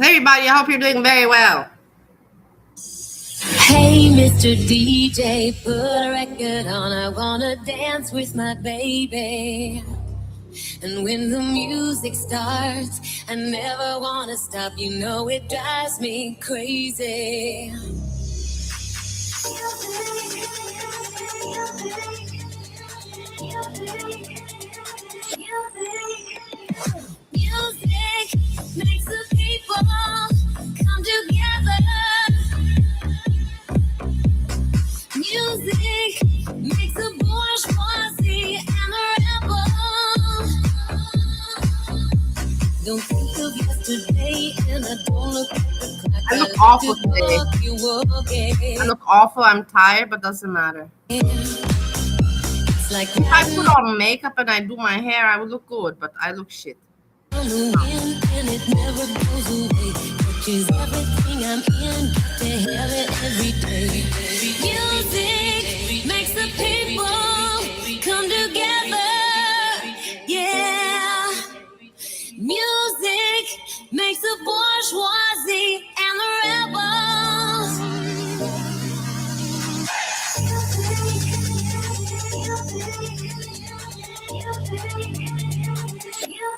Hey everybody, I hope you're doing very well. Hey, Mr. DJ, put a record on. I wanna dance with my baby. And when the music starts, I never wanna stop. You know it drives me crazy. Music makes the people come together. Music makes the bourgeoisie and the rebel. Don't think of yesterday, and I don't look at the clock. I look awful today. I look awful. I'm tired, but doesn't matter. It's like If I put on makeup and I do my hair, I would look good, but I look shit. on the wind, and it never goes away. Which is everything I'm in, got to have it every day. Music makes the people come together. Yeah. Music makes the bourgeoisie and the rebels. Music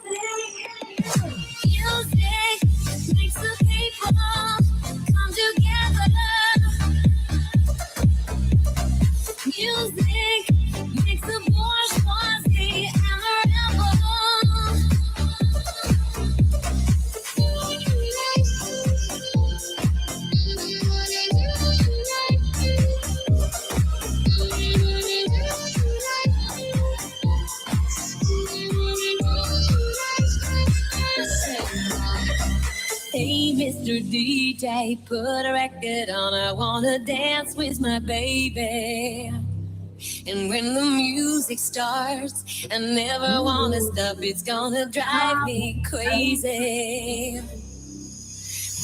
makes the people come together. Music makes the bourgeoisie and the rebels. Hey, Mr. DJ, put a record on. I wanna dance with my baby. And when the music starts, I never wanna stop. It's gonna drive me crazy.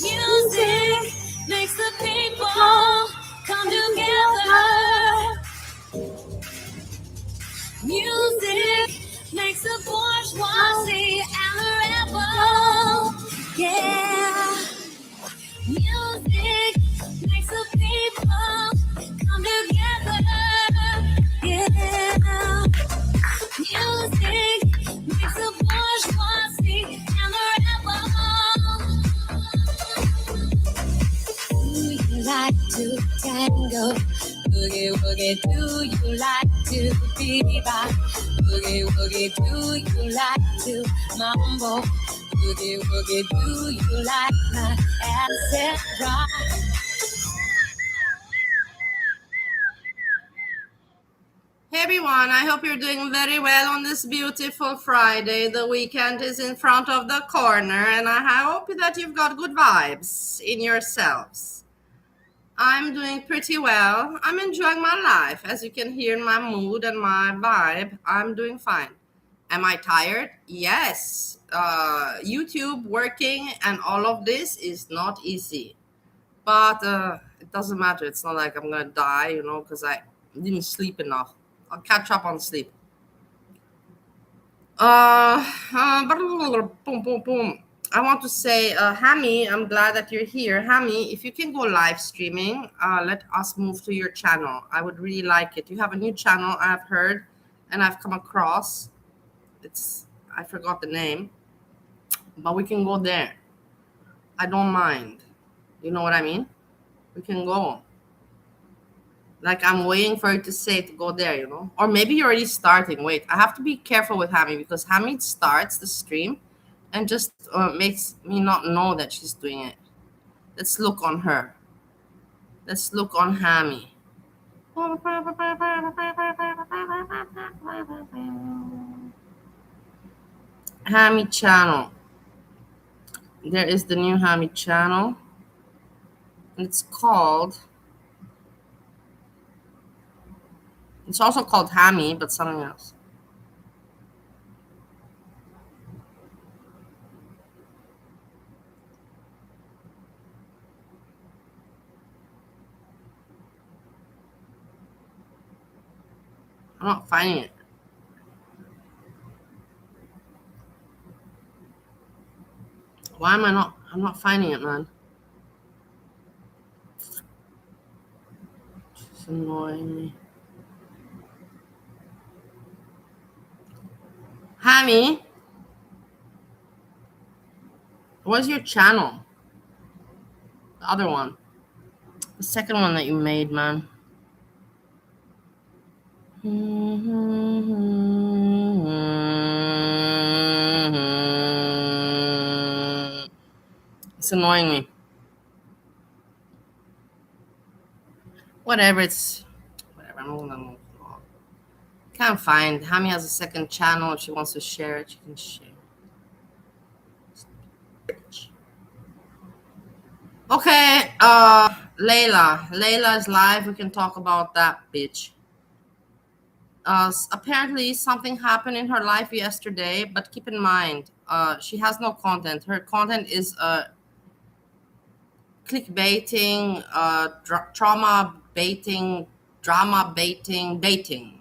Music makes the people come together. Music makes the bourgeoisie and the rebel. Yeah. Music makes the people come together. Yeah. Music makes the bourgeoisie and the rebel. Do you like to tango? Boogie woogie, do you like to bebop? Boogie woogie, do you like to mambo? Boogie woogie, do you like my acid rock? Hey everyone, I hope you're doing very well on this beautiful Friday. The weekend is in front of the corner, and I hope that you've got good vibes in yourselves. I'm doing pretty well. I'm enjoying my life. As you can hear in my mood and my vibe, I'm doing fine. Am I tired? Yes. YouTube working and all of this is not easy. But it doesn't matter. It's not like I'm going to die, because I didn't sleep enough. I'll catch up on sleep. Boom, boom, boom. I want to say, Hammy, I'm glad that you're here. Hammy, if you can go live streaming, let us move to your channel. I would really like it. You have a new channel, I've heard, and I've come across. I forgot the name, but we can go there. I don't mind. You know what I mean? We can go. Like I'm waiting for you to say to go there, Or maybe you're already starting. Wait, I have to be careful with Hammy because Hammy starts the stream and just makes me not know that she's doing it. Let's look on her. Let's look on Hammy. Hammy channel. There is the new Hammy channel. It's also called Hammy, but something else. I'm not finding it. Why am I not? I'm not finding it, man. It's annoying me. Hammy, what's your channel? The other one. The second one that you made, man. It's annoying me. Whatever, it's whatever. I'm gonna move on. Can't find. Hami has a second channel. If she wants to share it, she can share. Okay, Leila. Leila is live. We can talk about that bitch. Apparently something happened in her life yesterday, but keep in mind, she has no content. Her content is clickbaiting, trauma baiting, drama baiting.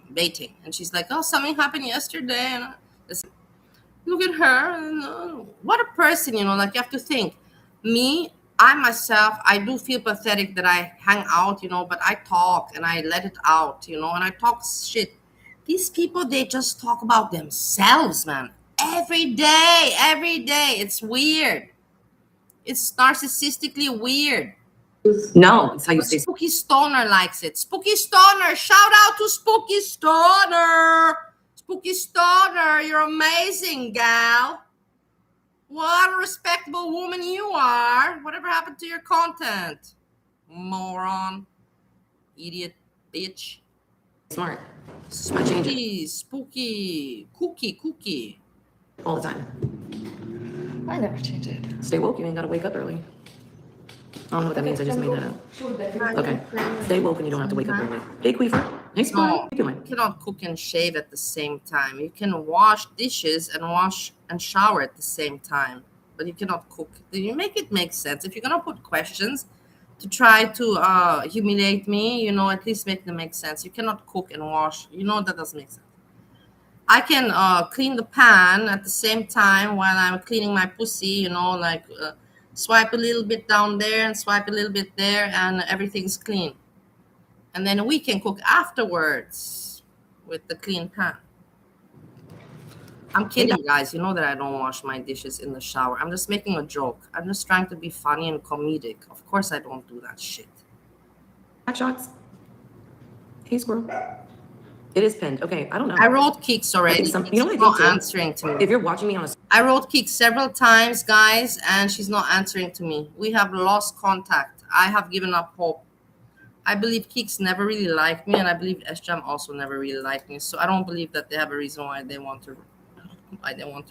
And she's like, oh, something happened yesterday. And look at her. And, what a person, like you have to think. Me, I myself, I do feel pathetic that I hang out, but I talk and I let it out, and I talk shit. These people, they just talk about themselves, man. Every day, every day. It's weird. It's narcissistically weird. No, it's how you But say. Spooky Stoner likes it. Spooky Stoner, shout out to Spooky Stoner. Spooky Stoner, you're amazing, gal. What a respectable woman you are. Whatever happened to your content? Moron. Idiot bitch. Smart. Spooky. Cookie. All the time. I never change it. Stay woke. You ain't gotta wake up early. I don't know what that means. I just made that up. Okay. Stay woke and you don't have to wake up early. Hey, Queefer. Hey, Spy. No, What are you doing? you cannot cook and shave at the same time. You can wash dishes and wash and shower at the same time, but you cannot cook. You make it make sense. If you're gonna put questions to try to humiliate me, at least make them make sense. You cannot cook and wash. That doesn't make sense. I can clean the pan at the same time while I'm cleaning my pussy, swipe a little bit down there and swipe a little bit there, and everything's clean. And then we can cook afterwards with the clean pan. I'm kidding, guys. You know that I don't wash my dishes in the shower. I'm just making a joke. I'm just trying to be funny and comedic. Of course I don't do that shit. Back shots. Hey, Squirrel. It is pinned. Okay, I don't know. I wrote Keeks already. You know what I She's think not too? answering to me. If you're watching me on a I wrote Keeks several times, guys, and she's not answering to me. We have lost contact. I have given up hope. I believe Keeks never really liked me, and I believe SJam also never really liked me. So I don't believe that they have a reason why they want to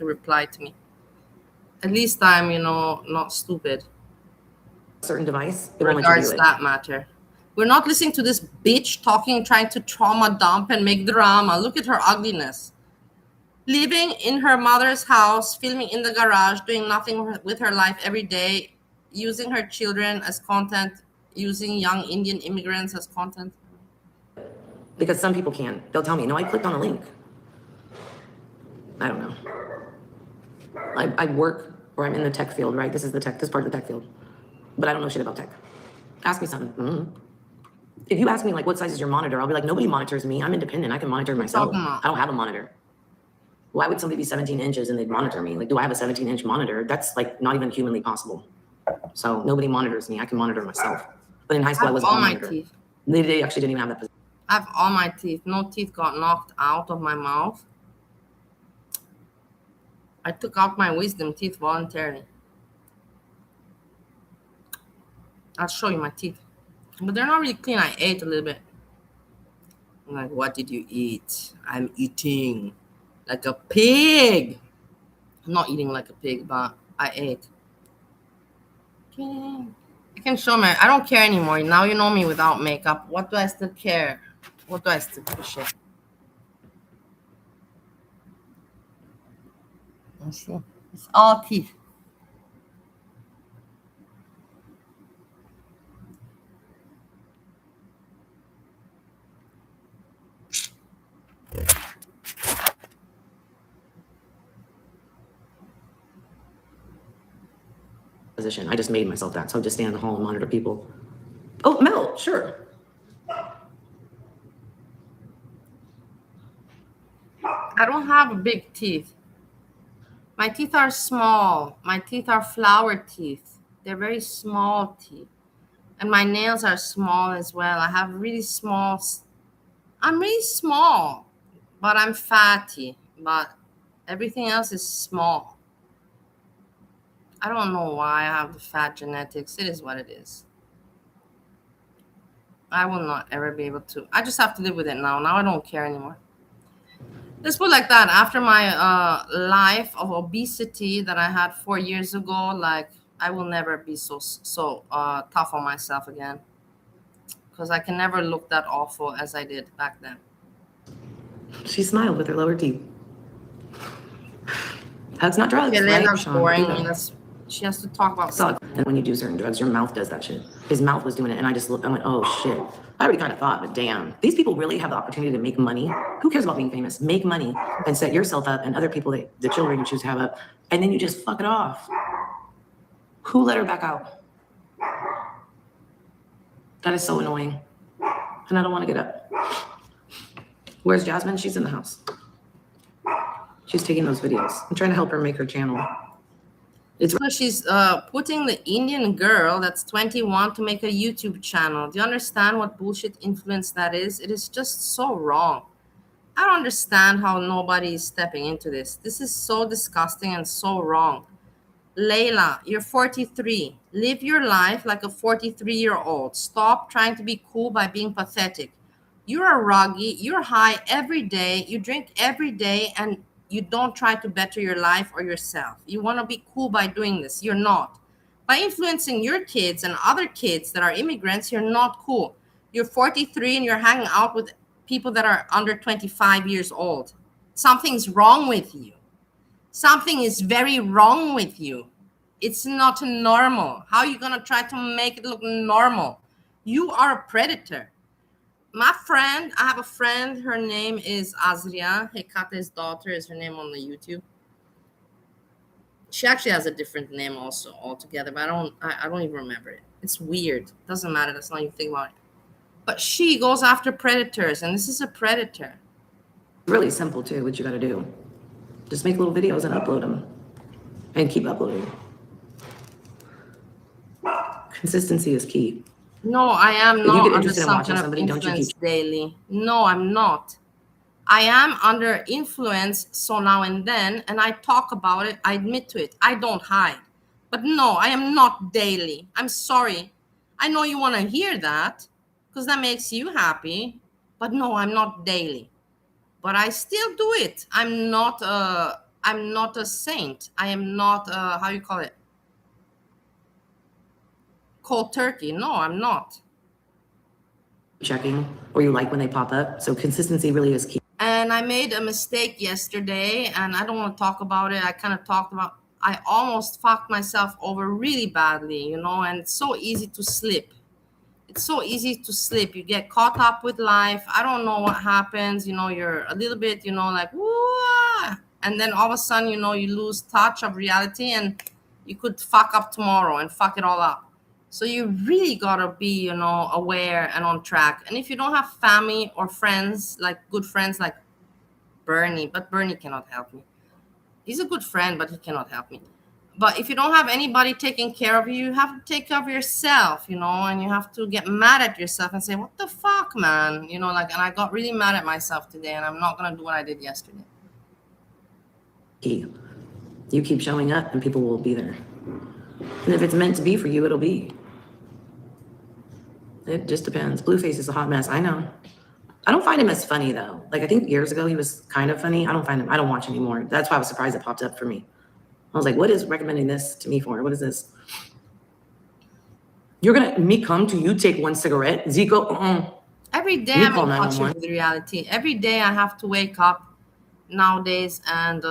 reply to me. At least I'm, not stupid. certain device, it won't let you Regards do it. that matter. We're not listening to this bitch trying to trauma dump and make drama. Look at her ugliness. Living in her mother's house, filming in the garage, doing nothing with her life every day, using her children as content, using young Indian immigrants as content. Because some people can. They'll tell me, no, I clicked on a link. I don't know. I work or I'm in the tech field, right? This is part of the tech field. But I don't know shit about tech. Ask me something. Mm-hmm. If you ask me, like, what size is your monitor? I'll be like, nobody monitors me. I'm independent. I can monitor myself. I don't have a monitor. Why would somebody be 17 inches and they'd monitor me? Like, do I have a 17-inch monitor? That's, like, not even humanly possible. So nobody monitors me. I can monitor myself. But in high school, I wasn't all my monitored. teeth. They actually didn't even have that position. I have all my teeth. No teeth got knocked out of my mouth. I took out my wisdom teeth voluntarily. I'll show you my teeth. But they're not really clean. I ate a little bit. I'm like, what did you eat? I'm eating like a pig. I'm not eating like a pig, but I ate. Okay. I can show my, I don't care anymore. Now you know me without makeup. What do I still care? What do I still give a shit? Let's see. It's all teeth. position. I just made myself that. So I just stand in the hall and monitor people. Oh, Mel, sure. I don't have big teeth. My teeth are small. My teeth are flower teeth. They're very small teeth. And my nails are small as well. I have really small. I'm really small, but I'm fatty. But everything else is small. I don't know why I have the fat genetics. It is what it is. I will not ever be able to. I just have to live with it now. Now I don't care anymore. Let's put it like that. After my life of obesity that I had 4 years ago, like I will never be so tough on myself again, because I can never look that awful as I did back then. She smiled with her lower teeth. That's not drugs, Okay, right, Leila's Sean? boring. She has to talk about stuff. And when you do certain drugs, your mouth does that shit. His mouth was doing it, and I went, oh shit. I already kind of thought, but damn, these people really have the opportunity to make money. Who cares about being famous? Make money and set yourself up and other people, the children you choose to have up, and then you just fuck it off. Who let her back out? That is so annoying. And I don't want to get up. Where's Jasmine? She's in the house. She's taking those videos. I'm trying to help her make her channel. So she's putting the Indian girl that's 21 to make a YouTube channel. Do you understand what bullshit influence that is? It is just so wrong. I don't understand how nobody is stepping into this. This is so disgusting and so wrong. Leila, you're 43. Live your life like a 43-year-old. Stop trying to be cool by being pathetic. You're a ruggy. You're high every day. You drink every day, and you don't try to better your life or yourself. You want to be cool by doing this. You're not. By influencing your kids and other kids that are immigrants, you're not cool. You're 43 and you're hanging out with people that are under 25 years old. Something's wrong with you. Something is very wrong with you. It's not normal. How are you going to try to make it look normal? You are a predator. My friend, I have a friend, her name is Azria. Hekate's daughter is her name on the YouTube. She actually has a different name also altogether, but I don't even remember it. It's weird. Doesn't matter. That's not even think about it. But she goes after predators, and this is a predator. Really simple too, what you gotta do. Just make little videos and upload them. And keep uploading. Consistency is key. No, I am not under some kind of influence daily. No, I'm not. I am under influence so now and then, and I talk about it. I admit to it. I don't hide. But no, I am not daily. I'm sorry. I know you want to hear that because that makes you happy. But no, I'm not daily. But I still do it. I'm not a saint. I am not how you call it? Cold turkey. No, I'm not. Checking, or you like when they pop up. So consistency really is key. And I made a mistake yesterday, and I don't want to talk about it. I kind of talked about, I almost fucked myself over really badly, and it's so easy to slip. It's so easy to slip. You get caught up with life. I don't know what happens. You're a little bit, like, woo, and then all of a sudden, you lose touch of reality, and you could fuck up tomorrow and fuck it all up. So you really gotta be, aware and on track. And if you don't have family or friends, like good friends like Bernie, but Bernie cannot help me. He's a good friend, but he cannot help me. But if you don't have anybody taking care of you, you have to take care of yourself, and you have to get mad at yourself and say, what the fuck, man? And I got really mad at myself today, and I'm not gonna do what I did yesterday. You keep showing up and people will be there. And if it's meant to be for you, it'll be. It just depends. Blueface is a hot mess. I know. I don't find him as funny though. Like I think years ago he was kind of funny. I don't watch anymore. That's why I was surprised it popped up for me. I was like, what is recommending this to me for? What is this? You're gonna me come to you take one cigarette? Zico, Every day I'm in touch with reality. Every day I have to wake up nowadays and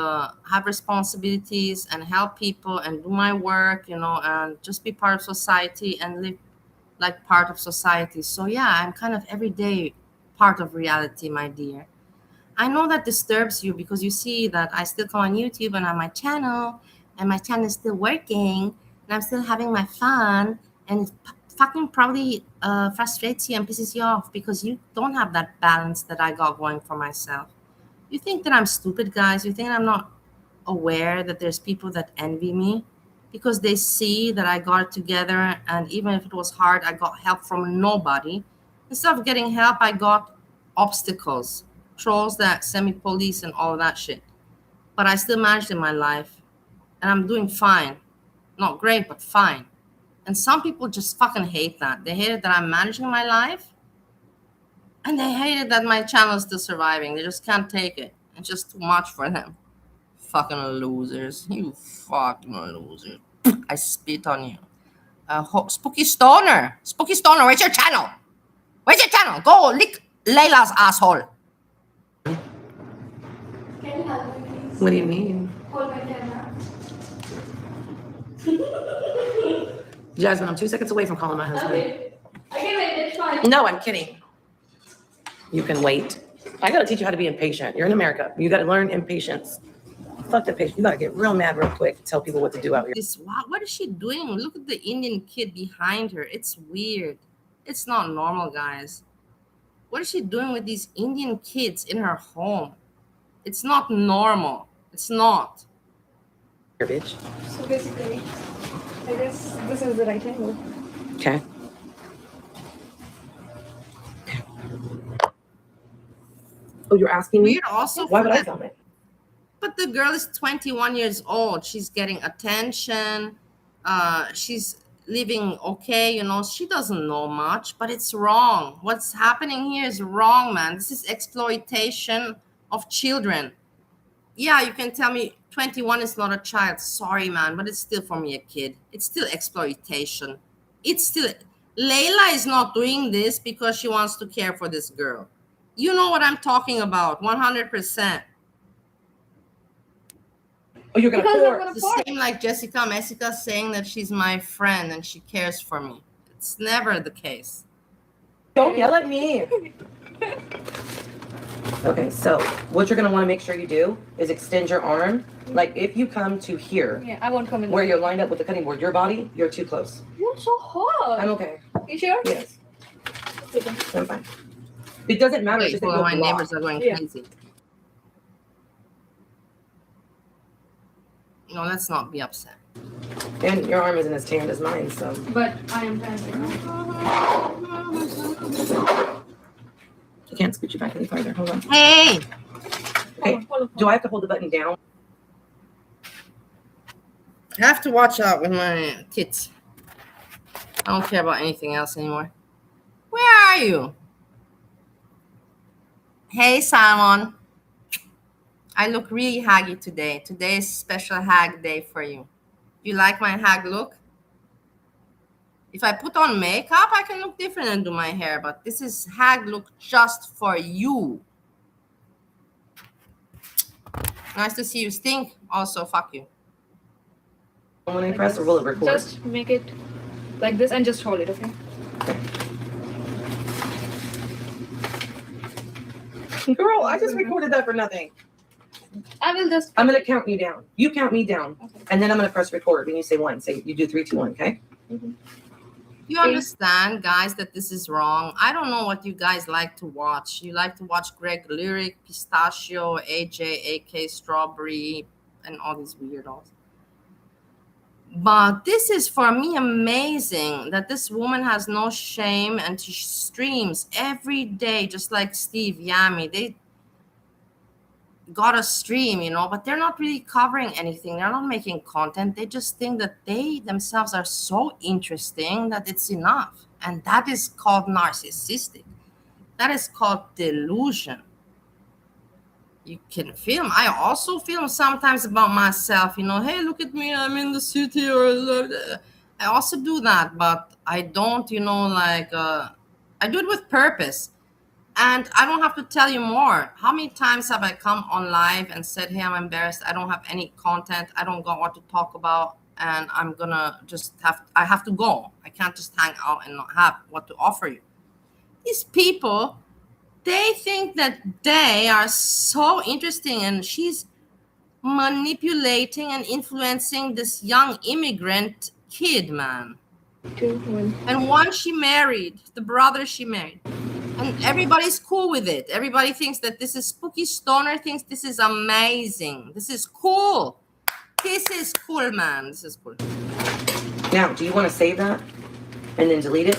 have responsibilities and help people and do my work, and just be part of society and live like part of society. So yeah, I'm kind of every day part of reality, my dear. I know that disturbs you because you see that I still come on YouTube and on my channel, and my channel is still working, and I'm still having my fun, and it fucking probably frustrates you and pisses you off because you don't have that balance that I got going for myself. You think that I'm stupid, guys? You think I'm not aware that there's people that envy me because they see that I got it together, and even if it was hard, I got help from nobody. Instead of getting help, I got obstacles, trolls that send me police and all of that shit. But I still managed in my life, and I'm doing fine. Not great, but fine. And some people just fucking hate that. They hate it that I'm managing my life, and they hate it that my channel is still surviving. They just can't take it. It's just too much for them. Fucking losers. You fucking losers. I spit on you. Spooky Stoner. Spooky Stoner, where's your channel? Where's your channel? Go lick Leila's asshole. Can you help me, please? What do you mean? Hold my camera. Jasmine, I'm 2 seconds away from calling my husband. Okay. I can wait, it's fine. No, I'm kidding. You can wait. I gotta teach you how to be impatient. You're in America. You gotta learn impatience. Fuck the patience. You gotta get real mad real quick. Tell people what to do out here. What is she doing? Look at the Indian kid behind her. It's weird. It's not normal, guys. What is she doing with these Indian kids in her home? It's not normal. It's not. Here, bitch. So basically, I guess this is the right angle. Okay. Oh, you're asking me? Weird also. Why would I for film it? But the girl is 21 years old. She's getting attention. She's living okay, she doesn't know much, but it's wrong. What's happening here is wrong, man. This is exploitation of children. Yeah, you can tell me 21 is not a child. Sorry, man, but it's still for me a kid. It's still exploitation. It's still Leila is not doing this because she wants to care for this girl. You know what I'm talking about, 100%. Oh, you're gonna Because pour. I'm It's the same like Jessica Messica saying that she's my friend and she cares for me. It's never the case. Don't yell at me. Okay, so what you're gonna want to make sure you do is extend your arm. Like if you come to here, Yeah, I won't come in. where you're lined up with the cutting board, your body, you're too close. You're so hot. I'm okay. You sure? Yes, Okay. I'm fine. It doesn't matter. Wait, It's just that well, you'll my block. neighbors are going Yeah. crazy. No, let's not be upset. And your arm isn't as tanned as mine, so. But I am trying right now. I can't scoot you back any farther. Hold on. Hey, Okay. Do I have to hold the button down? I have to watch out with my tits. I don't care about anything else anymore. Where are you? Hey, Simon. I look really haggy today. Today is special hag day for you. You like my hag look? If I put on makeup, I can look different and do my hair, but this is hag look just for you. Nice to see you stink. Also, fuck you. When I press, or will it record? Just make it like this and just hold it, okay? Girl, I just recorded that for nothing. I will just. I'm gonna count you down. You count me down, Okay. and then I'm gonna press record. When you say one, say you do 3, 2, 1. Okay? You understand, guys, that this is wrong. I don't know what you guys like to watch. You like to watch Greg Lyric, Pistachio, AJ, AK, Strawberry, and all these weirdos. But this is for me amazing that this woman has no shame and she streams every day, just like Steve Yami. They got a stream, but they're not really covering anything. They're not making content. They just think that they themselves are so interesting that it's enough. And that is called narcissistic. That is called delusion. You can film. I also film sometimes about myself, hey, look at me, I'm in the city, or I also do that, but I don't, I do it with purpose. And I don't have to tell you more. How many times have I come on live and said, hey, I'm embarrassed, I don't have any content, I don't got what to talk about, and I'm gonna I have to go. I can't just hang out and not have what to offer you. These people, they think that they are so interesting, and she's manipulating and influencing this young immigrant kid, man. 2, 1. And one she married, the brother she married. And everybody's cool with it. Everybody thinks that this is spooky. Stoner thinks this is amazing. This is cool. This is cool, man. This is cool. Now, do you want to save that and then delete it?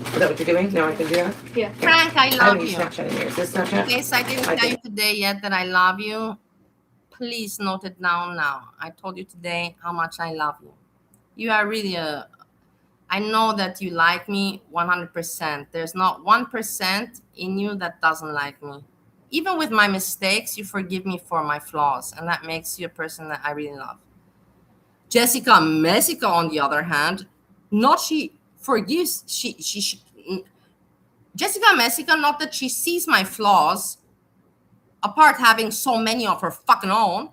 Is that what you're doing? Now I can do that? Yeah. Frank, I I love don't use you. Snapchat in here. Is this Snapchat? In case I didn't I tell you did. today yet that I love you, please note it down now. I told you today how much I love you. You are really I know that you like me 100%. There's not 1% in you that doesn't like me. Even with my mistakes, you forgive me for my flaws, and that makes you a person that I really love. Jessica Messica, on the other hand, not she forgives, Jessica Messica, not that she sees my flaws, apart having so many of her fucking own,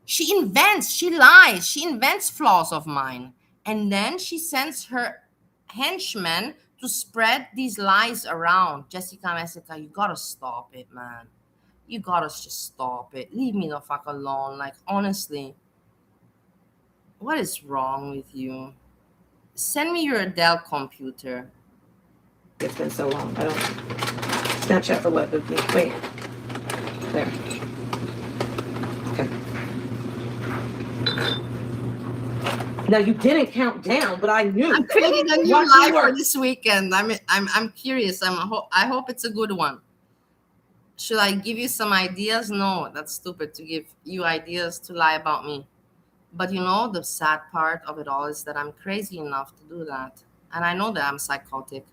she invents, she lies, she invents flaws of mine. And then she sends her henchmen to spread these lies around. Jessica Messica, you gotta stop it, man. You gotta just stop it. Leave me the fuck alone. Like, honestly, what is wrong with you? Send me your Dell computer. It's been so long. I don't Snapchat for what? Wait. There. Okay. Now you didn't count down, but I knew. I'm creating a new Watch live it for work. this weekend. I'm curious. I hope it's a good one. Should I give you some ideas? No, that's stupid to give you ideas to lie about me. But you know, the sad part of it all is that I'm crazy enough to do that. And I know that I'm psychotic.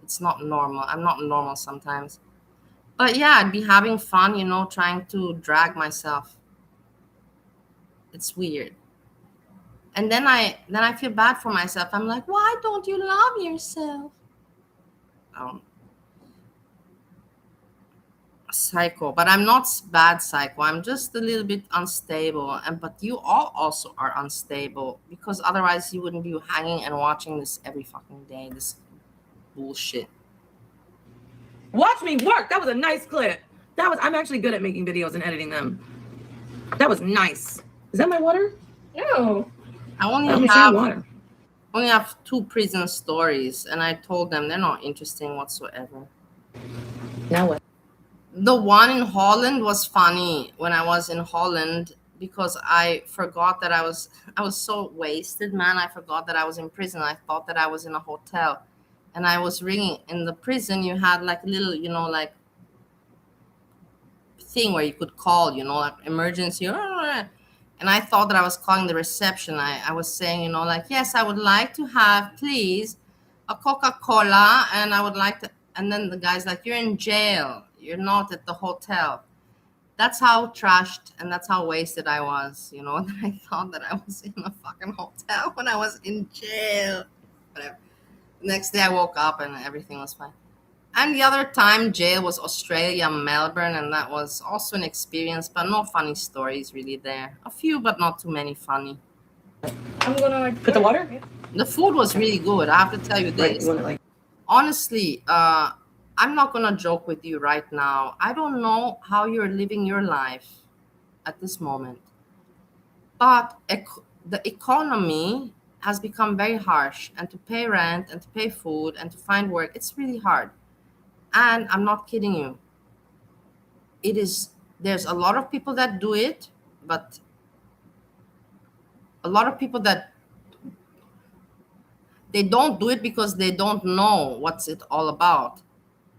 It's not normal. I'm not normal sometimes. But yeah, I'd be having fun, you know, trying to drag myself. It's weird. And then I feel bad for myself. I'm like, why don't you love yourself? Psycho, but I'm not bad psycho. I'm just a little bit unstable. But you all also are unstable, because otherwise you wouldn't be hanging and watching this every fucking day. This bullshit. Watch me work. That was a nice clip. I'm actually good at making videos and editing them. That was nice. Is that my water? No. I I'm only sharing water. have 2 prison stories, and I told them they're not interesting whatsoever. Now what? The one in Holland was funny when I was in Holland, because I forgot that I was so wasted, man. I forgot that I was in prison. I thought that I was in a hotel, and I was ringing. In the prison, you had like a little, you know, like thing where you could call, you know, like emergency. And I thought that I was calling the reception. I was saying, you know, like, yes, I would like to have, please, a Coca-Cola, and I would like to. And then the guy's like, you're in jail. You're not at the hotel. That's how trashed and that's how wasted I was, you know. I thought that I was in a fucking hotel when I was in jail. Whatever. Next day I woke up and everything was fine. And the other time, jail was Australia, Melbourne, and that was also an experience, but no funny stories really there. A few, but not too many funny. I'm gonna like Put the water? Yeah. The food was really good. I have to tell you Right. this. You want it like Honestly, I'm not gonna joke with you right now. I don't know how you're living your life at this moment, but the economy has become very harsh, and to pay rent and to pay food and to find work, it's really hard. And I'm not kidding you. There's a lot of people that do it, but a lot of people that they don't do it because they don't know what's it all about.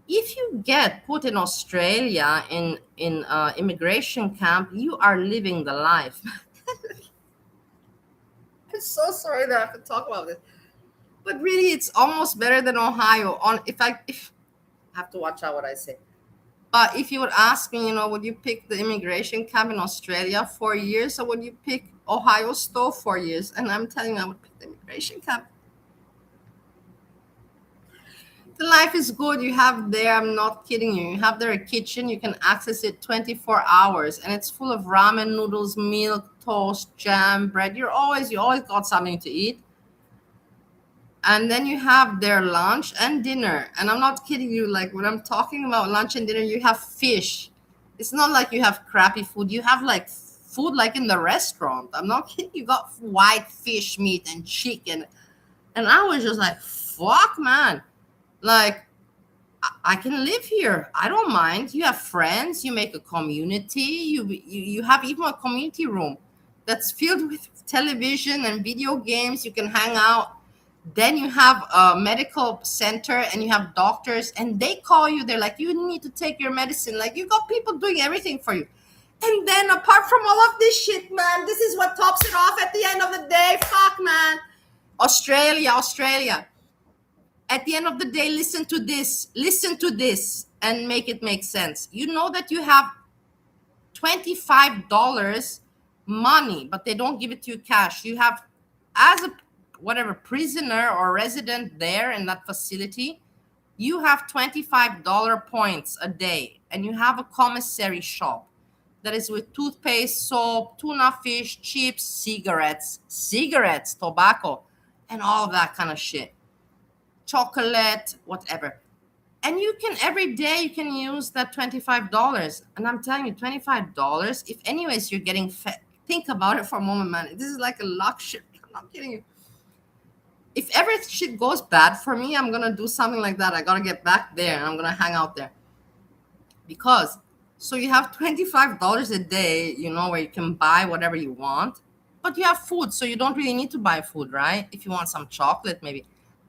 If you get put in Australia in immigration camp, you are living the life. I'm so sorry that I have to talk about this, but really, it's almost better than Ohio. If I have to watch out what I say. But if you would ask me, you know, would you pick the immigration camp in Australia 4 years, or would you pick Ohio stove 4 years? And I'm telling you, I would pick the immigration camp. The life is good. You have there, I'm not kidding you. You have there a kitchen. You can access it 24 hours, and it's full of ramen noodles, milk, toast, jam, bread. You always got something to eat. And then you have their lunch and dinner. And I'm not kidding you. Like, when I'm talking about lunch and dinner, you have fish. It's not like you have crappy food. You have like food like in the restaurant. I'm not kidding. You got white fish meat and chicken. And I was just like, fuck, man. Like, I can live here. I don't mind. You have friends. You make a community. You have even a community room that's filled with television and video games. You can hang out. Then you have a medical center and you have doctors and they call you. They're like, you need to take your medicine. Like, you got people doing everything for you. And then apart from all of this shit, man, this is what tops it off at the end of the day. Fuck, man. Australia. At the end of the day, listen to this and make it make sense. You know that you have $25 money, but they don't give it to you cash. You have, as a whatever prisoner or resident there in that facility, you have $25 points a day, and you have a commissary shop that is with toothpaste, soap, tuna fish, chips, cigarettes, tobacco, and all of that kind of shit. Chocolate, whatever. And you can, every day you can use that $25. And I'm telling you, $25, if anyways you're getting fed, think about it for a moment, man. This is like a luxury. I'm not kidding you. If ever shit goes bad for me, I'm gonna do something like that. I gotta get back there and I'm gonna hang out there. Because, so you have $25 a day, you know, where you can buy whatever you want, but you have food, so you don't really need to buy food, right? If you want some chocolate, maybe.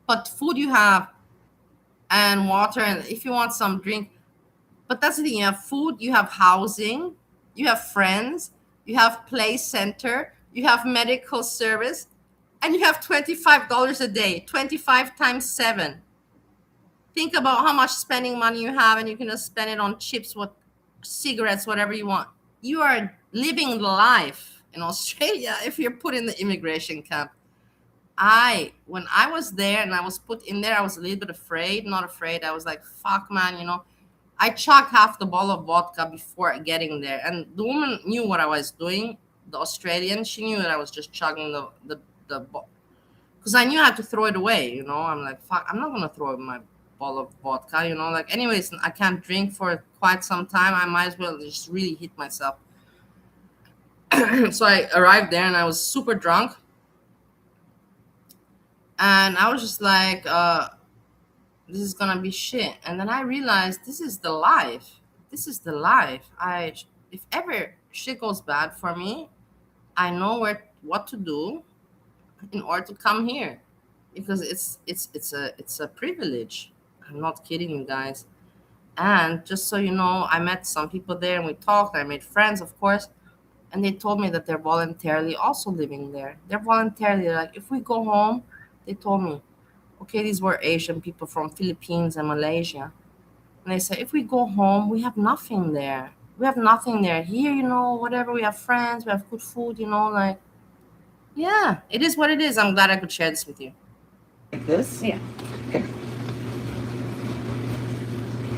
But food you have, and water, and if you want some drink. But that's the thing, you have food, you have housing, you have friends, you have play center, you have medical service, and you have $25 a day, 25 times 7. Think about how much spending money you have, and you can just spend it on chips, cigarettes, whatever you want. You are living life in Australia if you're put in the immigration camp. When I was there and I was put in there, I was a little bit afraid, not afraid. I was like, fuck, man, you know, I chugged half the bottle of vodka before getting there. And the woman knew what I was doing, the Australian. She knew that I was just chugging the because I knew I had to throw it away, you know. I'm like, fuck, I'm not going to throw my bottle of vodka, you know. Like, anyways, I can't drink for quite some time. I might as well just really hit myself. So I arrived there and I was super drunk. And I was just like, this is gonna be shit. And then I realized this is the life. This is the life. If ever shit goes bad for me, I know what to do in order to come here, because it's a privilege. I'm not kidding you guys. And just so you know, I met some people there and we talked. I made friends, of course, and they told me that they're voluntarily also living there. They're voluntarily like, if we go home. They told me, okay, these were Asian people from Philippines and Malaysia. And they said, if we go home, we have nothing there. We have nothing there. Here, you know, whatever, we have friends, we have good food, you know, like, yeah, it is what it is. I'm glad I could share this with you. Like this? Yeah. Okay.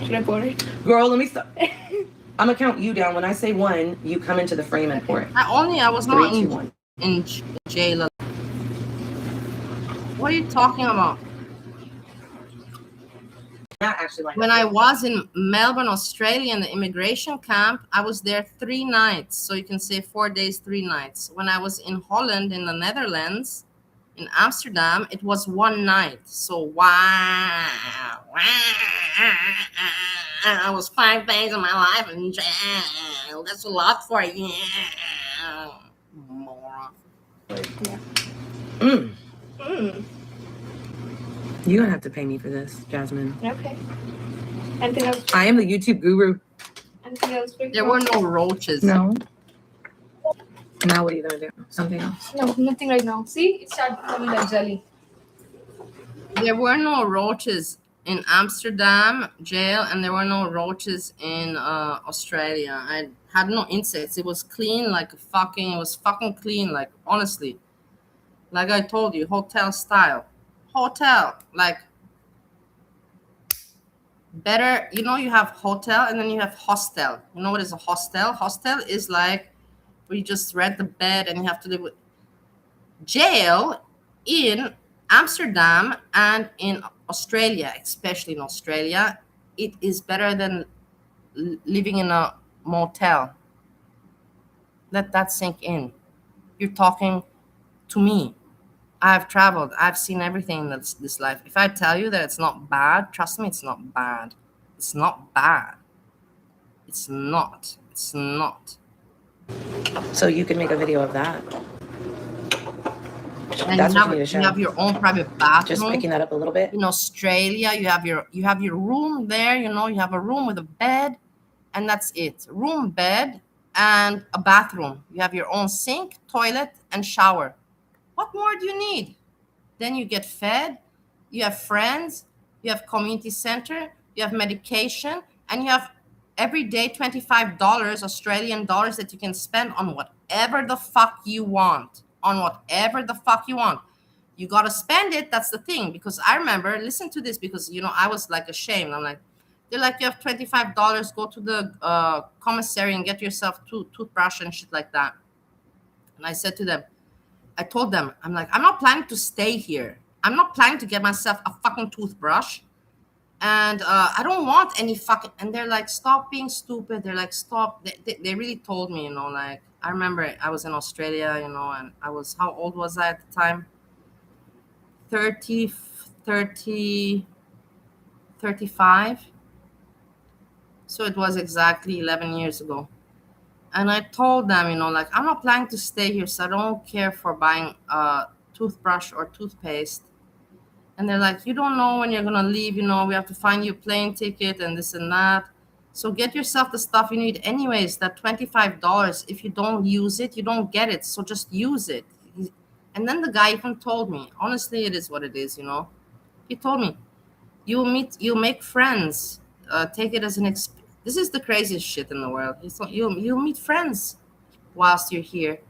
Should I pour it? Girl, let me stop. I'm gonna count you down. When I say 1, you come into the frame and pour it. I was 3, not 2, 1. in jail. What are you talking about? Not actually like when I was in Melbourne, Australia, in the immigration camp, I was there 3 nights. So you can say 4 days, 3 nights. When I was in Holland, in the Netherlands, in Amsterdam, it was 1 night. So wow. I was 5 days of my life in jail. That's a lot for you. Moron. Mm. You're gonna have to pay me for this, Jasmine. Okay. Anything else? I am the YouTube guru. Anything else? There were no roaches. No. Now what are you gonna do? Something else? No, nothing right now. See, it started becoming like jelly. There were no roaches in Amsterdam jail, and there were no roaches in Australia. I had no insects. It was clean, like it was fucking clean, like, honestly. Like I told you, hotel style. Hotel, like, better, you know, you have hotel and then you have hostel. You know what is a hostel? Hostel is like where you just rent the bed and you have to live with. Jail in Amsterdam and in Australia, especially in Australia, it is better than living in a motel. Let that sink in. You're talking to me. I've traveled. I've seen everything in this life. If I tell you that it's not bad, trust me, it's not bad. It's not bad. It's not. It's not. So you can make a video of that. And That's you what have, you need to you show. have your own private bathroom. Just picking that up a little bit. In Australia, you have your room there. You know, you have a room with a bed, and that's it. Room, bed, and a bathroom. You have your own sink, toilet, and shower. What more do you need? Then you get fed. You have friends. You have community center. You have medication, and you have every day $25 Australian dollars that you can spend on whatever the fuck you want. On whatever the fuck you want. You got to spend it. That's the thing. Because I remember, listen to this, because, you know, I was like ashamed. I'm like, they're like, you have $25, go to the commissary and get yourself toothbrush and shit like that. And I said to them, I told them, I'm like, I'm not planning to stay here. I'm not planning to get myself a fucking toothbrush. And I don't want any fucking, and they're like, stop being stupid. They're like, stop. They really told me, you know, like, I remember I was in Australia, you know, and I was, how old was I at the time? 35. So it was exactly 11 years ago. And I told them, you know, like, I'm not planning to stay here, so I don't care for buying a toothbrush or toothpaste. And they're like, you don't know when you're going to leave, you know, we have to find you a plane ticket and this and that. So get yourself the stuff you need anyways. That $25, if you don't use it, you don't get it. So just use it. And then the guy even told me, honestly, it is what it is, you know. He told me, you'll make friends. Take it as an experience. This is the craziest shit in the world. He thought you'll meet friends whilst you're here.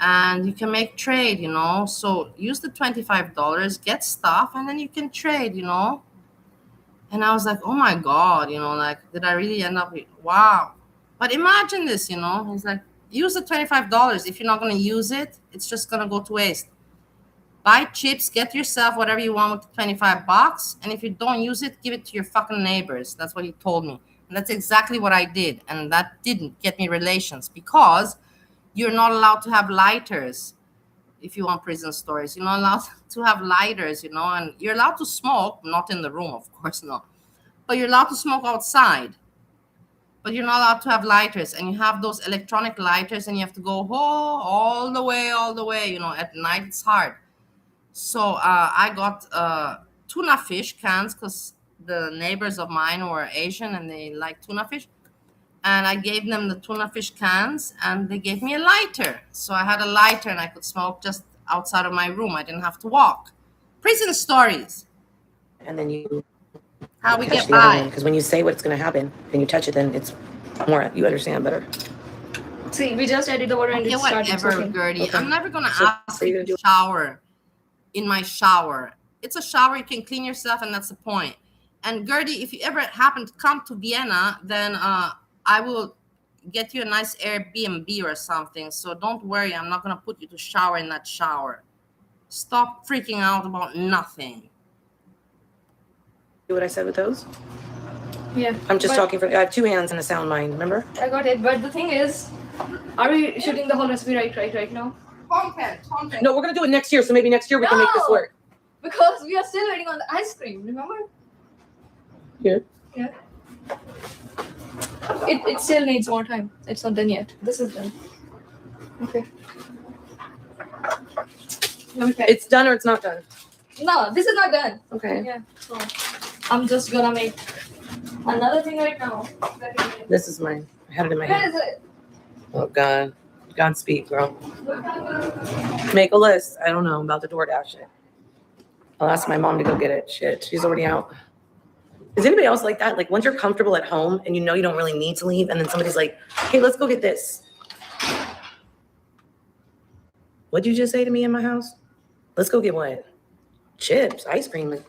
And you can make trade, you know. So use the $25, get stuff, and then you can trade, you know. And I was like, oh my God, you know, like, did I really end up with, wow. But imagine this, you know. He's like, use the $25. If you're not going to use it, it's just going to go to waste. Buy chips, get yourself whatever you want with the $25. And if you don't use it, give it to your fucking neighbors. That's what he told me. And that's exactly what I did. And that didn't get me relations, because you're not allowed to have lighters. If you want prison stories, you're not allowed to have lighters, you know, and you're allowed to smoke, not in the room, of course, no. But you're allowed to smoke outside. But you're not allowed to have lighters. And you have those electronic lighters, and you have to go all the way, you know, at night it's hard. So I got tuna fish cans, because the neighbors of mine were Asian and they like tuna fish. And I gave them the tuna fish cans, and they gave me a lighter. So I had a lighter, and I could smoke just outside of my room. I didn't have to walk. Prison stories. And then you How we touch get the other one. by. Because when you say what's going to happen and you touch it, then it's more, you understand better. See, we just added the water and Okay, it started whatever, soaking. Gertie. Okay. I'm never going to So ask you're you gonna to do- shower in my shower. It's a shower. You can clean yourself, and that's the point. And Gertie, if you ever happen to come to Vienna, then I will get you a nice Airbnb or something. So don't worry. I'm not going to put you to shower in that shower. Stop freaking out about nothing. See what I said with those? Yeah. I'm just but talking for, I have two hands and a sound mind, remember? I got it. But the thing is, are we shooting the whole recipe right now? Content. No, we're going to do it next year. So maybe next year we can make this No! work. Because we are still waiting on the ice cream, remember? Here. Yeah. It still needs more time. It's not done yet. This is done. Okay. Let me try. It's done or it's not done. No, this is not done. Okay. Yeah. So I'm just gonna make another thing right now. This is mine. I had it in my Where hand. is it? Oh, God. Godspeed, girl. Make a list. I don't know about the DoorDash shit. I'll ask my mom to go get it. Shit, she's already out. Is anybody else like that? Like, once you're comfortable at home and you know you don't really need to leave, and then somebody's like, hey, let's go get this. What'd you just say to me in my house? Let's go get what? Chips, ice cream. Like,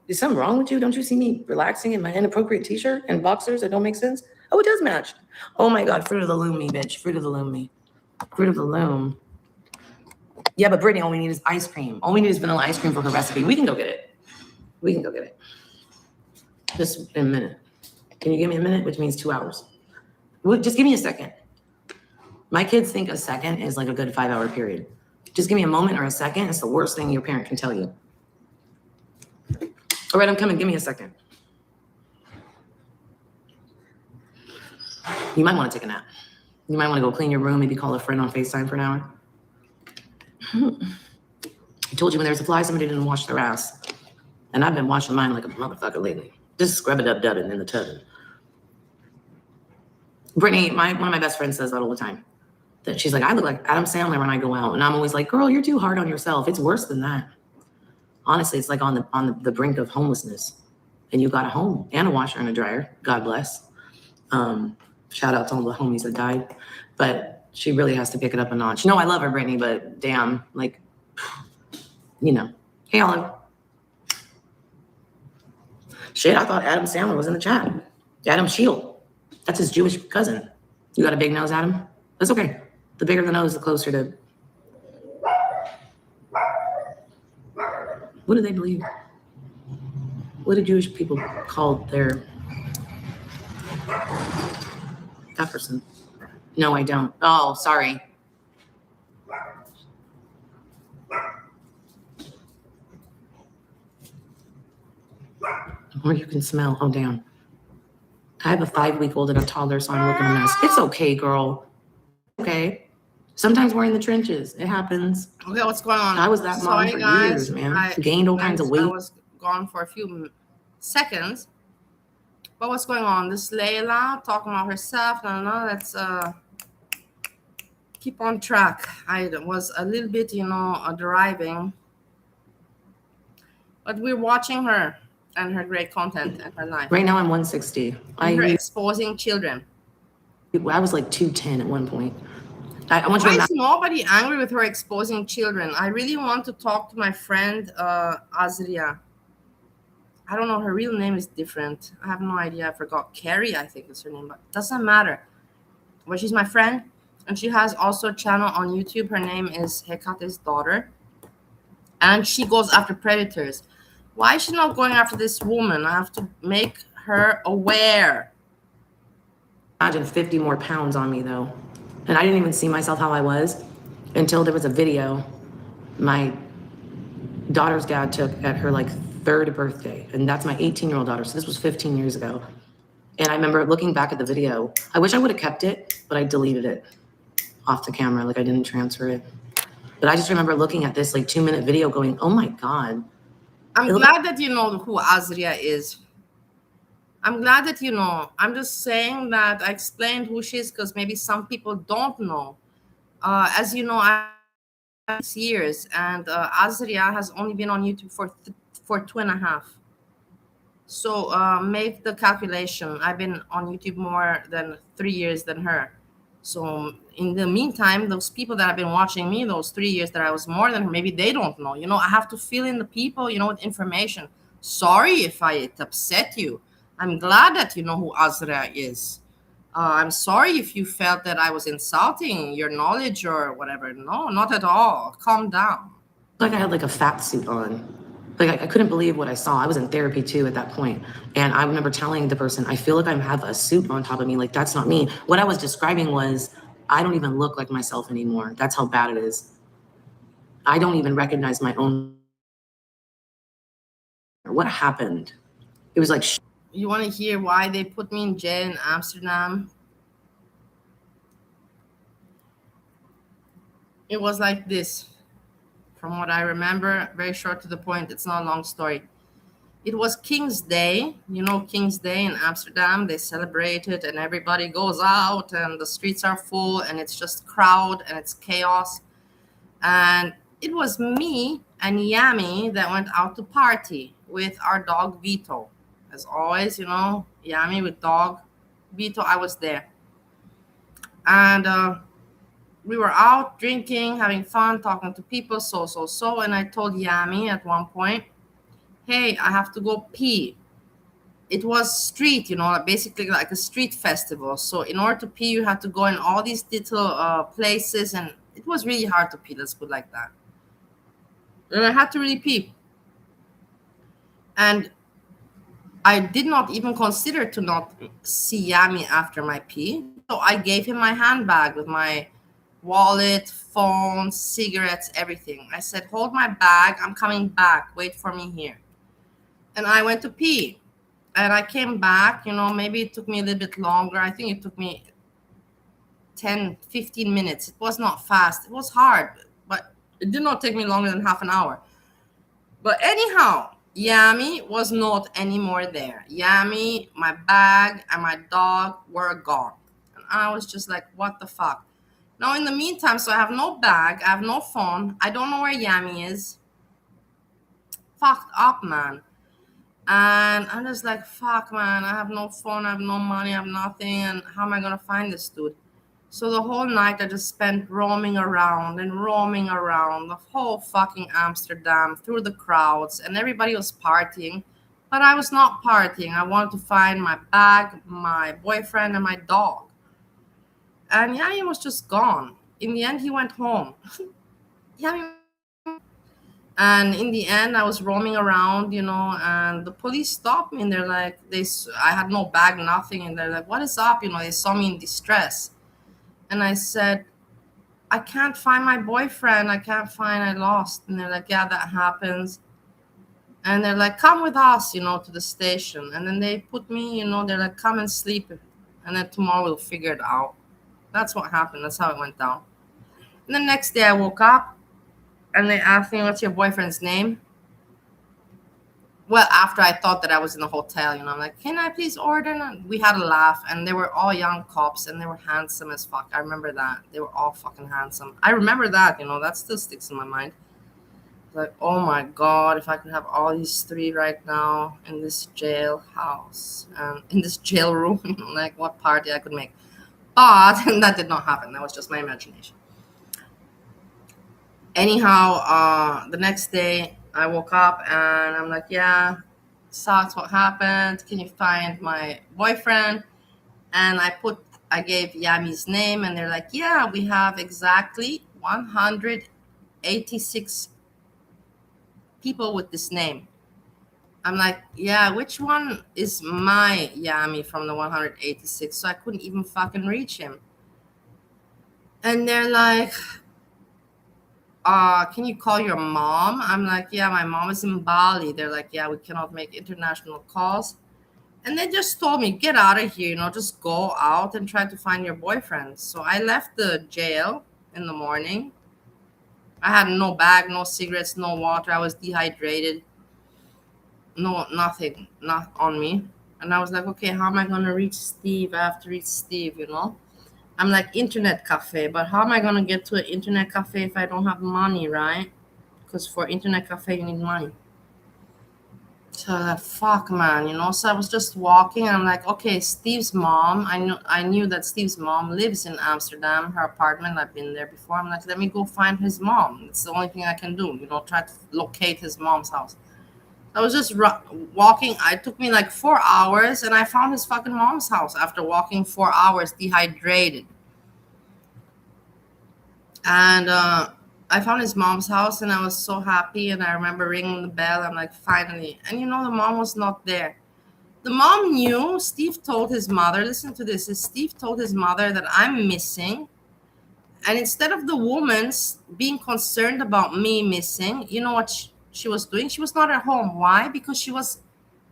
is something wrong with you? Don't you see me relaxing in my inappropriate t-shirt and boxers that don't make sense? Oh, it does match. Oh my God, Fruit of the Loom me, bitch. Fruit of the Loom me. Fruit of the Loom. Yeah, but Brittany, all we need is ice cream. All we need is vanilla ice cream for her recipe. We can go get it. We can go get it. Just in a minute. Can you give me a minute? Which means 2 hours. Just give me a second. My kids think a second is like a good 5-hour period. Just give me a moment or a second. It's the worst thing your parent can tell you. All right, I'm coming. Give me a second. You might want to take a nap. You might want to go clean your room, maybe call a friend on FaceTime for an hour. I told you when there's a fly, somebody didn't wash their ass. And I've been washing mine like a motherfucker lately. Just scrub-a-dub-dubbing in the tub. Brittany, one of my best friends says that all the time. That she's like, I look like Adam Sandler when I go out. And I'm always like, girl, you're too hard on yourself. It's worse than that. Honestly, it's like on the brink of homelessness. And you got a home and a washer and a dryer. God bless. Shout out to all the homies that died. But she really has to pick it up a notch. No, I love her, Brittany, but damn, like, you know. Hey, Olive. Shit, I thought Adam Sandler was in the chat. Adam Shield. That's his Jewish cousin. You got a big nose, Adam? That's okay. The bigger the nose, the closer to... What do they believe? What do Jewish people call their... That person? No, I don't. Oh, sorry. Or you can smell. Oh, damn. I have a 5-week-old and a toddler, so I'm looking a mess. It's okay, girl. Okay. Sometimes we're in the trenches. It happens. Okay, what's going on? I was that mom for years, man. Gained all kinds of weight. I was gone for a few seconds. But what's going on? This Leila talking about herself. No, let's keep on track. I was a little bit, driving. But we're watching her and her great content and her life. Right now I'm 160. You're exposing children. I was like 210 at one point. Why is nobody angry with her exposing children? I really want to talk to my friend Azria. I don't know. Her real name is different. I have no idea. I forgot. Carrie, I think is her name, but it doesn't matter. But she's my friend, and she has also a channel on YouTube. Her name is Hekate's daughter, and she goes after predators. Why is she not going after this woman? I have to make her aware. Imagine 50 more pounds on me, though. And I didn't even see myself how I was until there was a video my daughter's dad took at her like 3rd birthday. And that's my 18-year-old daughter. So this was 15 years ago. And I remember looking back at the video. I wish I would have kept it, but I deleted it off the camera. Like I didn't transfer it. But I just remember looking at this like 2-minute video going, oh my God. I'm glad that you know who Azria is. I'm glad that you know. I'm just saying that I explained who she is because maybe some people don't know. As you know, I have 6 years, and Azria has only been on YouTube for 2.5. So make the calculation. I've been on YouTube more than 3 years than her. So in the meantime, those people that have been watching me those 3 years that I was more than her, maybe they don't know. I have to fill in the people, with information. Sorry if it upset you. I'm glad that you know who Azra is. I'm sorry if you felt that I was insulting your knowledge or whatever. No, not at all. Calm down. Like I had like a fat suit on. Like I couldn't believe what I saw. I was in therapy too at that point. And I remember telling the person, I feel like I have a suit on top of me. Like that's not me. What I was describing was, I don't even look like myself anymore. That's how bad it is. I don't even recognize my own. What happened? It was like, you want to hear why they put me in jail in Amsterdam? It was like this. From what I remember, very short to the point. It's not a long story. It was King's Day. King's Day in Amsterdam. They celebrate it and everybody goes out and the streets are full and it's just crowd and it's chaos. And it was me and Yami that went out to party with our dog Vito. As always, Yami with dog. Vito, I was there. And we were out drinking, having fun, talking to people, so. And I told Yami at one point, hey, I have to go pee. It was street, basically like a street festival. So in order to pee, you have to go in all these little places. And it was really hard to pee, let's put it like that. And I had to really pee. And I did not even consider to not see Yami after my pee. So I gave him my handbag with my wallet, phone, cigarettes, everything. I said, hold my bag. I'm coming back. Wait for me here. And I went to pee. And I came back, maybe it took me a little bit longer. I think it took me 10, 15 minutes. It was not fast. It was hard, but it did not take me longer than half an hour. But anyhow, Yami was not anymore there. Yami, my bag, and my dog were gone. And I was just like, what the fuck? Now, in the meantime, so I have no bag, I have no phone, I don't know where Yami is. Fucked up, man. And I'm just like, fuck, man, I have no phone, I have no money, I have nothing, and how am I gonna find this dude? So the whole night I just spent roaming around the whole fucking Amsterdam through the crowds, and everybody was partying, but I was not partying. I wanted to find my bag, my boyfriend, and my dog. And yeah, he was just gone. In the end, he went home. And in the end, I was roaming around, and the police stopped me, and they're like, I had no bag, nothing, and they're like, what is up? They saw me in distress. And I said, I can't find my boyfriend. I lost. And they're like, yeah, that happens. And they're like, come with us, to the station. And then they put me, they're like, come and sleep. And then tomorrow we'll figure it out. That's what happened. That's how it went down. And the next day I woke up and they asked me, what's your boyfriend's name? Well, after I thought that I was in a hotel, I'm like, can I please order? And we had a laugh, and they were all young cops, and they were handsome as fuck. I remember that. They were all fucking handsome. I remember that, that still sticks in my mind. Like, oh my God, if I could have all these three right now in this jailhouse, in this jail room, like what party I could make. But that did not happen. That was just my imagination. Anyhow, the next day I woke up and I'm like, yeah, sucks what happened. Can you find my boyfriend? And I gave Yami's name, and they're like, yeah, we have exactly 186 people with this name. I'm like, yeah, which one is my Yami from the 186? So I couldn't even fucking reach him. And they're like, can you call your mom? I'm like, yeah, my mom is in Bali. They're like, yeah, we cannot make international calls. And they just told me, get out of here, just go out and try to find your boyfriend. So I left the jail in the morning. I had no bag, no cigarettes, no water. I was dehydrated. No, nothing, not on me. And I was like, okay, how am I going to reach Steve? I have to reach Steve, I'm like, internet cafe, but how am I going to get to an internet cafe if I don't have money, right? Because for internet cafe, you need money. So I'm like, fuck, man, So I was just walking, and I'm like, okay, Steve's mom. I knew that Steve's mom lives in Amsterdam, her apartment. I've been there before. I'm like, let me go find his mom. It's the only thing I can do, try to locate his mom's house. I was just walking. It took me like 4 hours, and I found his fucking mom's house after walking 4 hours, dehydrated. And I found his mom's house, and I was so happy. And I remember ringing the bell. I'm like, finally. And the mom was not there. The mom knew. Steve told his mother, listen to this. Steve told his mother that I'm missing. And instead of the woman being concerned about me missing, you know what she was doing? She was not at home. Why? Because she was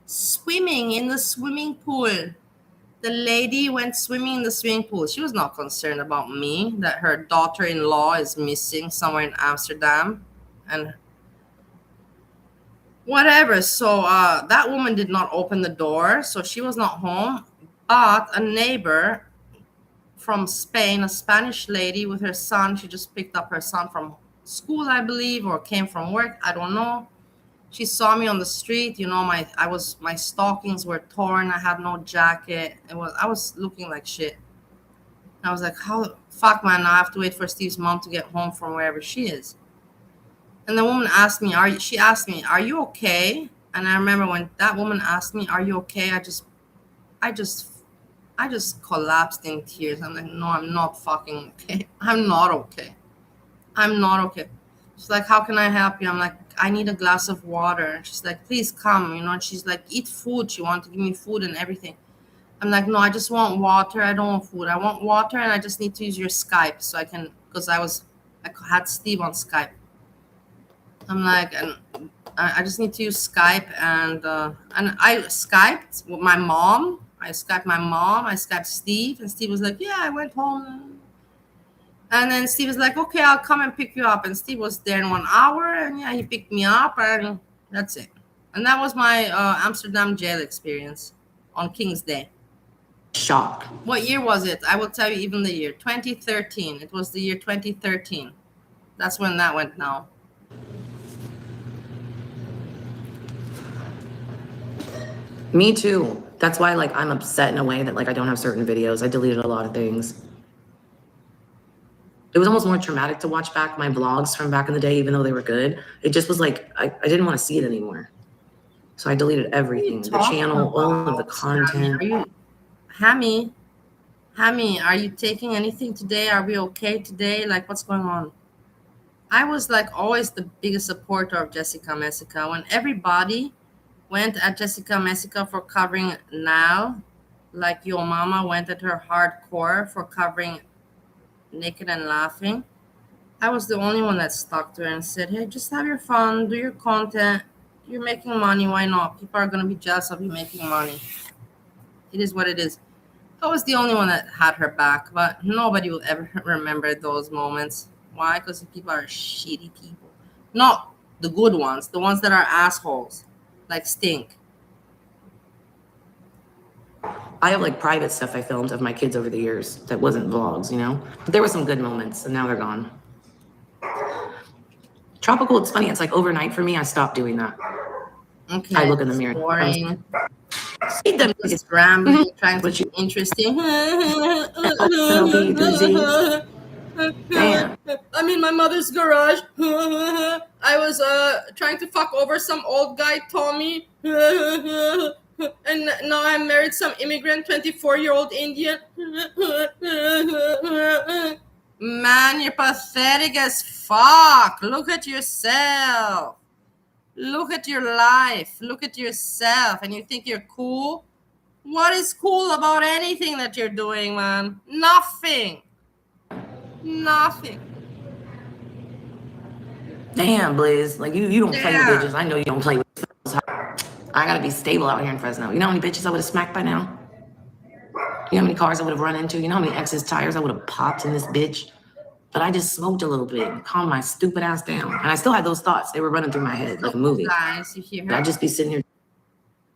swimming in the swimming pool. The lady went swimming in the swimming pool. She was not concerned about me, that her daughter-in-law is missing somewhere in Amsterdam and whatever. So that woman did not open the door, so she was not home. But a neighbor from Spain, a Spanish lady with her son, she just picked up her son from school, I believe, or came from work. I don't know. She saw me on the street. My stockings were torn. I had no jacket. I was looking like shit. I was like, fuck, man, I have to wait for Steve's mom to get home from wherever she is. And the woman asked me, she asked me, are you okay? And I remember when that woman asked me, are you okay? I just collapsed in tears. I'm like, no, I'm not fucking okay. I'm not okay. She's like, how can I help you? I'm like, I need a glass of water. And she's like, please come, and she's like, eat food. She wanted to give me food and everything. I'm like, no, I just want water. I don't want food. I want water, and I just need to use your Skype so I can because I had Steve on Skype. I'm like, and I just need to use Skype, and I Skyped with my mom. I Skyped Steve, and Steve was like, yeah, I went home. And then Steve was like, okay, I'll come and pick you up. And Steve was there in 1 hour, and yeah, he picked me up, and that's it. And that was my Amsterdam jail experience on King's Day. Shock. What year was it? I will tell you even the year. 2013. It was the year 2013. That's when that went now. Me too. That's why, like, I'm upset in a way that, like, I don't have certain videos. I deleted a lot of things. It was almost more traumatic to watch back my vlogs from back in the day, even though they were good. It just was like, I didn't want to see it anymore. So I deleted everything. The channel, all of the content. Hammy, are you taking anything today? Are we okay today? Like, what's going on? I was like always the biggest supporter of Jessica Messica. When everybody went at Jessica Messica for covering Now, like Yo Mama went at her hardcore for covering Naked and Laughing, I was the only one that stuck to her and said, hey, just have your fun, do your content. You're making money, why not? People are going to be jealous of you making money. It is what it is. I was the only one that had her back, but nobody will ever remember those moments. Why? Because people are shitty people. Not the good ones, the ones that are assholes, like Stink. I have like private stuff I filmed of my kids over the years that wasn't vlogs, you know? But there were some good moments, and now they're gone. Tropical, it's funny. It's like overnight for me, I stopped doing that. Okay. I look in the mirror. Boring. See them. Just rambling, trying to be interesting. Damn. I'm in my mother's garage. I was trying to fuck over some old guy, Tommy. And now I'm married some immigrant 24-year-old Indian. Man, you're pathetic as fuck. Look at yourself. Look at your life. Look at yourself. And you think you're cool? What is cool about anything that you're doing, man? Nothing. Damn, Blaze. Like, you don't play with bitches. I know you don't play with fellas. I gotta be stable out here in Fresno. You know how many bitches I would have smacked by now? You know how many cars I would have run into? You know how many ex's tires I would have popped in this bitch? But I just smoked a little bit and calmed my stupid ass down. And I still had those thoughts. They were running through my head like a movie. Guys, you hear her? I'd just be sitting here.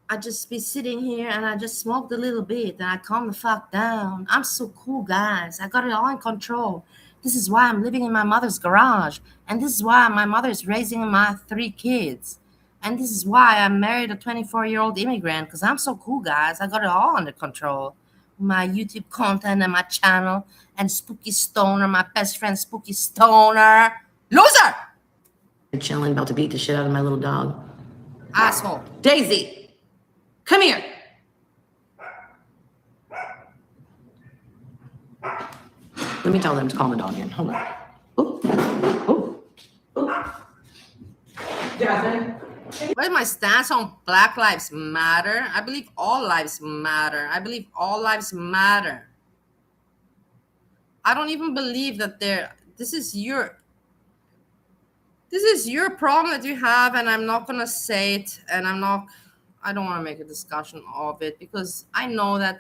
I just be sitting here and I just smoked a little bit and I calm the fuck down. I'm so cool, guys. I got it all in control. This is why I'm living in my mother's garage. And this is why my mother's raising my 3 kids. And this is why I married a 24-year-old immigrant, because I'm so cool, guys. I got it all under control. My YouTube content and my channel and Spooky Stoner, my best friend Spooky Stoner. Loser! You're chilling, about to beat the shit out of my little dog. Asshole. Daisy, come here. Let me tell them to calm the dog in. Hold on. Ooh. Jasmine. What is my stance on Black Lives Matter? I believe all lives matter. I don't even believe that this is your problem that you have, and I'm not gonna say it, and I don't want to make a discussion of it, because I know that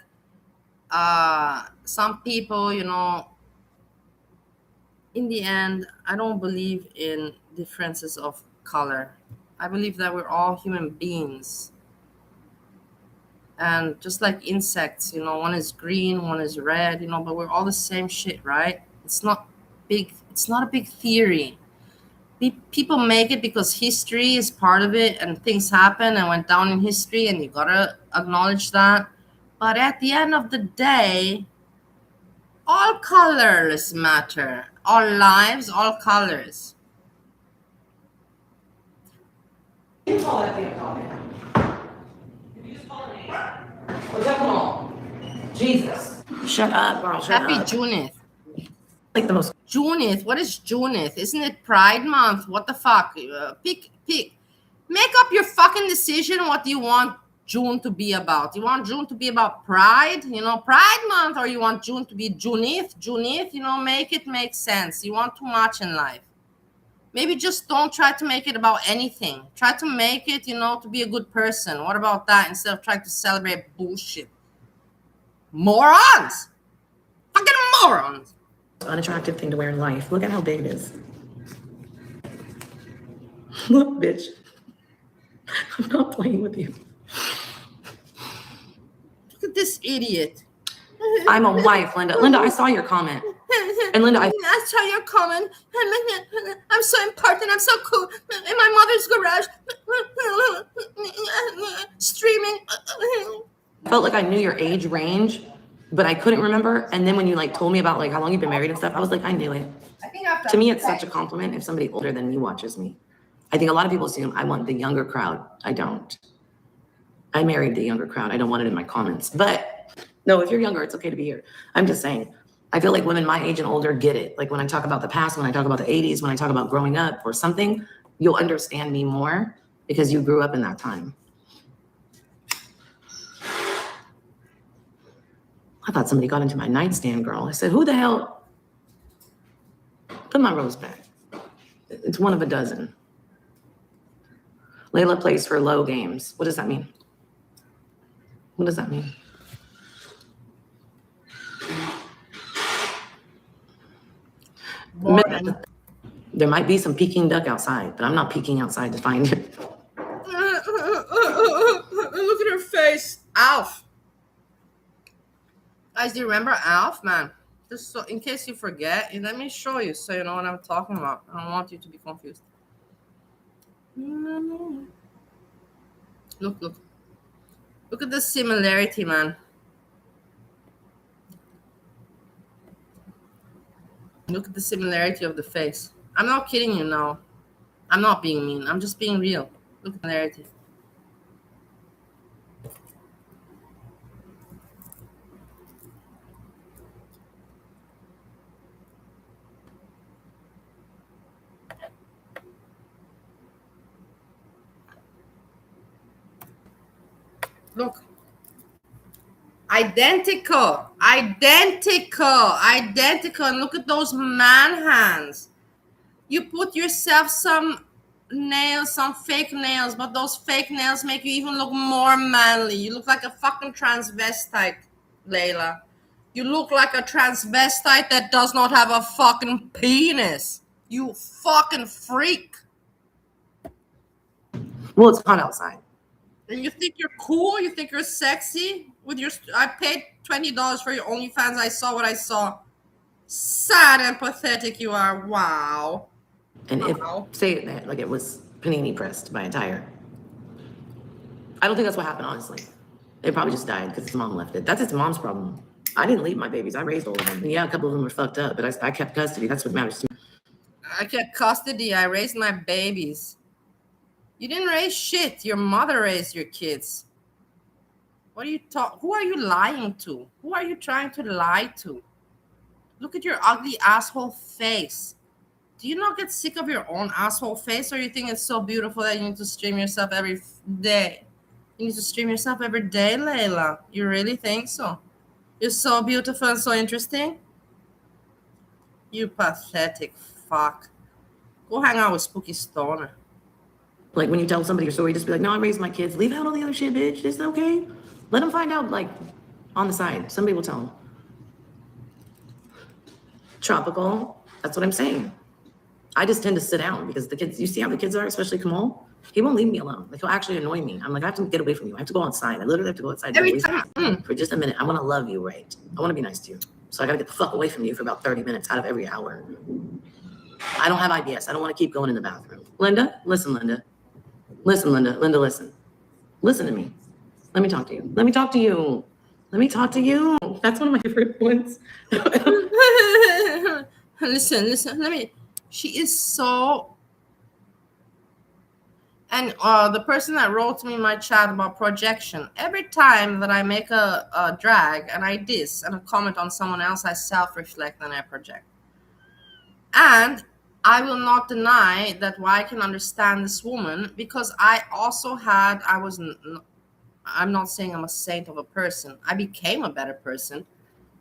some people, you know, in the end, I don't believe in differences of color. I believe that we're all human beings. And just like insects, you know, one is green, one is red, you know, but we're all the same shit, right? It's not a big theory. People make it because history is part of it and things happen and went down in history, and you gotta acknowledge that. But at the end of the day, all colors matter. All lives, all colors. You call that thing a comment. You just call it What's up, come on? Jesus. Shut up, girl. Happy Juneth. Like the most. Juneth. What is Juneth? Isn't it Pride Month? What the fuck? Pick. Make up your fucking decision. What do you want June to be about? You want June to be about Pride, Pride Month, or you want June to be Juneth, make it make sense. You want too much in life. Maybe just don't try to make it about anything. Try to make it, to be a good person. What about that instead of trying to celebrate bullshit? Morons! Fucking morons! Unattractive thing to wear in life. Look at how big it is. Look, bitch. I'm not playing with you. Look at this idiot. I'm a wife, Linda. Linda, I saw your comment. And Linda, I saw your comment. I'm so important. I'm so cool. In my mother's garage. Streaming. felt like I knew your age range, but I couldn't remember. And then when you told me about how long you've been married and stuff, I was like, I knew it. To me, it's such a compliment if somebody older than me watches me. I think a lot of people assume I want the younger crowd. I don't. I married the younger crowd. I don't want it in my comments. But no, if you're younger, it's okay to be here. I'm just saying, I feel like women my age and older get it. Like when I talk about the past, when I talk about the 80s, when I talk about growing up or something, you'll understand me more because you grew up in that time. I thought somebody got into my nightstand, girl. I said, who the hell? Put my rose back. It's one of a dozen. Leila plays for low games. What does that mean? What does that mean? Boring. There might be some Peking duck outside, but I'm not peeking outside to find it. Look at her face. Alf. Guys, do you remember Alf, man? Just so, in case you forget, let me show you so you know what I'm talking about. I don't want you to be confused. Look. Look at the similarity, man. Look at the similarity of the face. I'm not kidding you now. I'm not being mean. I'm just being real. Look at the similarity. Look. Identical. And look at those man hands. You put yourself some nails, some fake nails, but those fake nails make you even look more manly. You look like a fucking transvestite, Leila. You look like a transvestite that does not have a fucking penis. You fucking freak. Well, it's hot outside. And you think you're cool? You think you're sexy? I paid $20 for your OnlyFans. I saw what I saw. Sad and pathetic you are. Wow. And say that like it was panini pressed by a tire. I don't think that's what happened, honestly. It probably just died because its mom left it. That's its mom's problem. I didn't leave my babies. I raised all of them. And yeah, a couple of them were fucked up, but I kept custody. That's what matters to me. I kept custody. I raised my babies. You didn't raise shit. Your mother raised your kids. What are you Who are you lying to? Who are you trying to lie to? Look at your ugly asshole face. Do you not get sick of your own asshole face, or you think it's so beautiful that you need to stream yourself every day? You need to stream yourself every day, Leila. You really think so? You're so beautiful and so interesting? You pathetic fuck. Go hang out with Spooky Stoner. Like when you tell somebody your story, just be like, no, I raised my kids. Leave out all the other shit, bitch. It's okay. Let them find out, on the side. Somebody will tell them. Tropical. That's what I'm saying. I just tend to sit down because the kids, you see how the kids are, especially Kamal? He won't leave me alone. He'll actually annoy me. I'm like, I have to get away from you. I have to go outside. I literally have to go outside every time. For just a minute. I want to love you, right? I want to be nice to you. So I got to get the fuck away from you for about 30 minutes out of every hour. I don't have IBS. I don't want to keep going in the bathroom. Linda, listen, Linda. Listen, Linda. Linda, listen. Listen to me. Let me talk to you. Let me talk to you. Let me talk to you. That's one of my favorite ones. Listen. She is so. And the person that wrote to me in my chat about projection, every time that I make a drag and I diss and a comment on someone else, I self-reflect and I project. And I will not deny that why I can understand this woman, because I also had, I'm not saying I'm a saint of a person. I became a better person,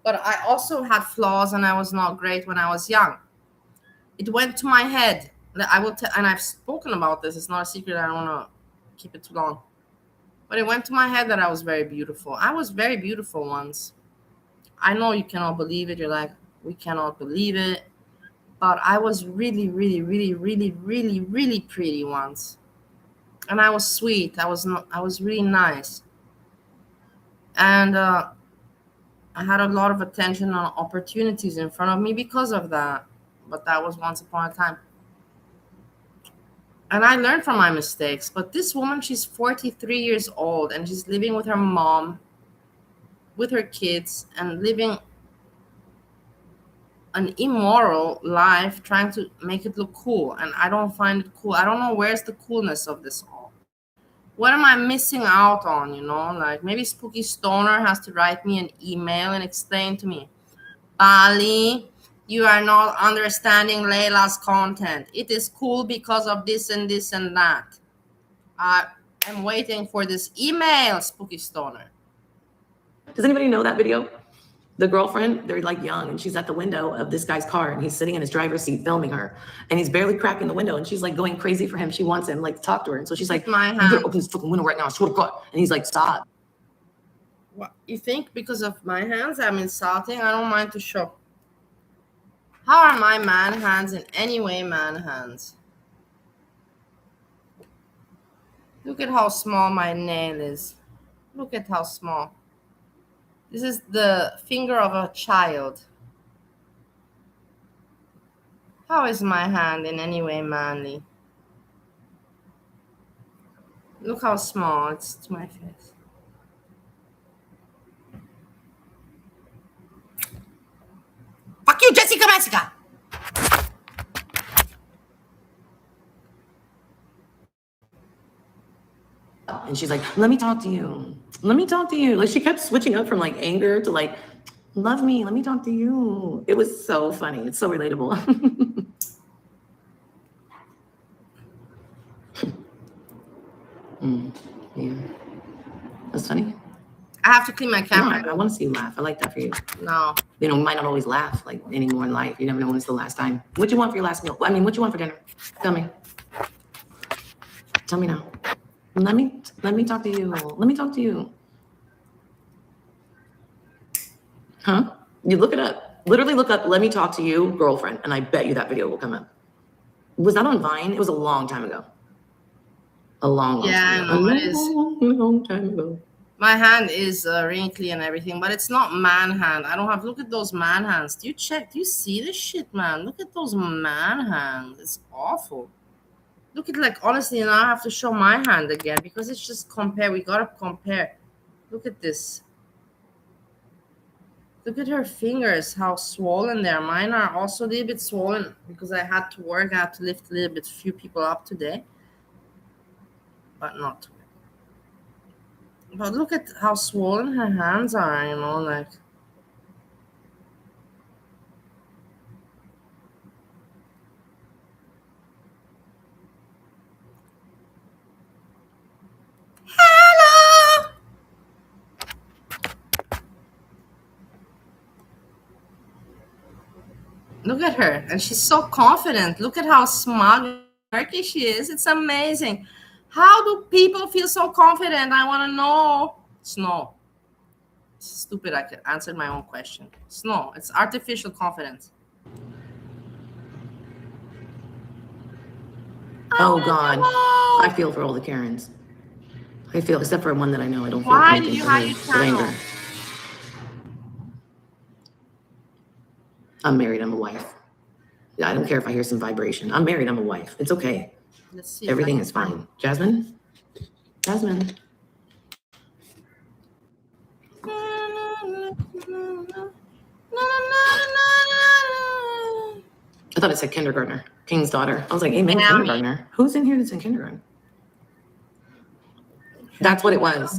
but I also had flaws and I was not great when I was young. It went to my head. I will tell, and I've spoken about this. It's not a secret. I don't want to keep it too long. But it went to my head that I was very beautiful. I was very beautiful once. I know you cannot believe it. You're like, we cannot believe it. But I was really, really, really, really, really, really pretty once. And I was sweet. I was really nice. And I had a lot of attention and opportunities in front of me because of that. But that was once upon a time. And I learned from my mistakes. But this woman, she's 43 years old and she's living with her mom, with her kids, and living an immoral life, trying to make it look cool. And I don't find it cool. I don't know where's the coolness of this all. What am I missing out on? Like maybe Spooky Stoner has to write me an email and explain to me, Bali, you are not understanding Leila's content. It is cool because of this and this and that. I'm waiting for this email, Spooky Stoner. Does anybody know that video? The girlfriend, they're like young, and she's at the window of this guy's car, and he's sitting in his driver's seat filming her, and he's barely cracking the window, and she's like going crazy for him. She wants him like to talk to her, and so she's like, My "You better hand. open this fucking window right now, I swear to God." And he's like, "Stop." What, you think because of my hands I'm insulting? I don't mind to show. How are my man hands in any way man hands? Look at how small my nail is. Look at how small. This is the finger of a child. How is my hand in any way manly? Look how small it's to my face. Fuck you, Jessica Messica! And she's like, "Let me talk to you. Let me talk to you." Like she kept switching up from like anger to like, "Love me. Let me talk to you." It was so funny. It's so relatable. Yeah, that's funny. I have to clean my No, camera. I want to see you laugh. I like that for you. No. You know, we might not always laugh like anymore in life. You never know when it's the last time. What you want for your last meal? I mean, what you want for dinner? Tell me. Tell me now. Let me talk to you. Let me talk to you. Huh? You look it up. Literally look up, "Let me talk to you, girlfriend," and I bet you that video will come up. Was that on Vine? It was a long time ago. A long Yeah, I time ago. know it is. Long time ago. My hand is wrinkly and everything, but it's not man hand. I don't have. Look at those man hands. Do you check? Do you see this shit, man? Look at those man hands. It's awful. Look at, like, honestly, now I have to show my hand again because it's just compare. We gotta compare. Look at this. Look at her fingers, how swollen they are. Mine are also a little bit swollen because I had to work. I had to lift a little bit, few people up today, but not. But look at how swollen her hands are, like. Hello! Look at her, and she's so confident. Look at how smug and quirky she is. It's amazing. How do people feel so confident? I want to know. Snow. It's stupid. I could answer my own question. Snow. It's artificial confidence. Oh God. I feel for all the Karens. I feel, except for one that I know. I don't feel Why anything did you for hide her your with channel? anger. I'm married. I'm a wife. Yeah, I don't care if I hear some vibration. I'm married. I'm a wife. It's okay. Let's see. if I Everything can is find- fine. Jasmine? Jasmine? I thought it said kindergartner. King's daughter. I was like, amen, Yeah. kindergartner. Who's in here that's in kindergarten? That's what it was.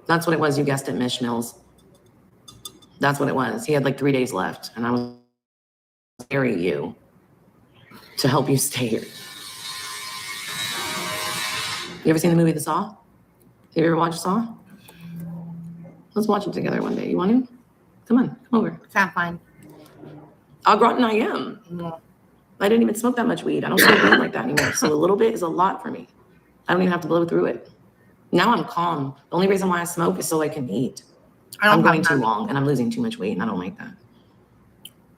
That's what it was. You guessed it, Miss Mills. That's what it was. He had like 3 days left, and I was marrying you to help you stay here. You ever seen the movie The Saw? You ever watch Saw? Let's watch it together one day. You want to? Come on, come over. Can't find. Au gratin I am. No. I didn't even smoke that much weed. I don't smoke weed like that anymore. So a little bit is a lot for me. I don't even have to blow through it. Now I'm calm. The only reason why I smoke is so I can eat. I'm going too long and I'm losing too much weight and I don't like that.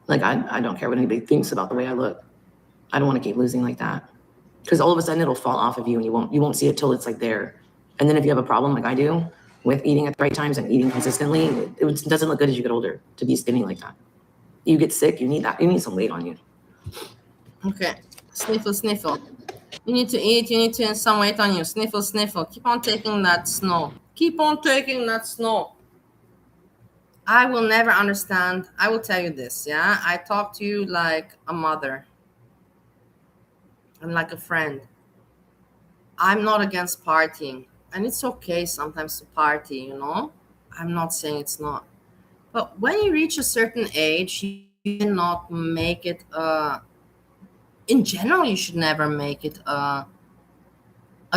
Like, I don't care what anybody thinks about the way I look. I don't want to keep losing like that. Because all of a sudden it'll fall off of you and you won't see it till it's like there. And then if you have a problem like I do with eating at the right times and eating consistently, it doesn't look good as you get older to be skinny like that. You get sick, you need that. You need some weight on you. Okay. Sniffle, sniffle. You need to eat. You need to have some weight on you. Sniffle, sniffle. Keep on taking that snow. Keep on taking that snow. I will never understand. I will tell you this, yeah? I talk to you like a mother and like a friend. I'm not against partying. And it's okay sometimes to party, you know? I'm not saying it's not. But when you reach a certain age, you cannot make it in general, you should never make it a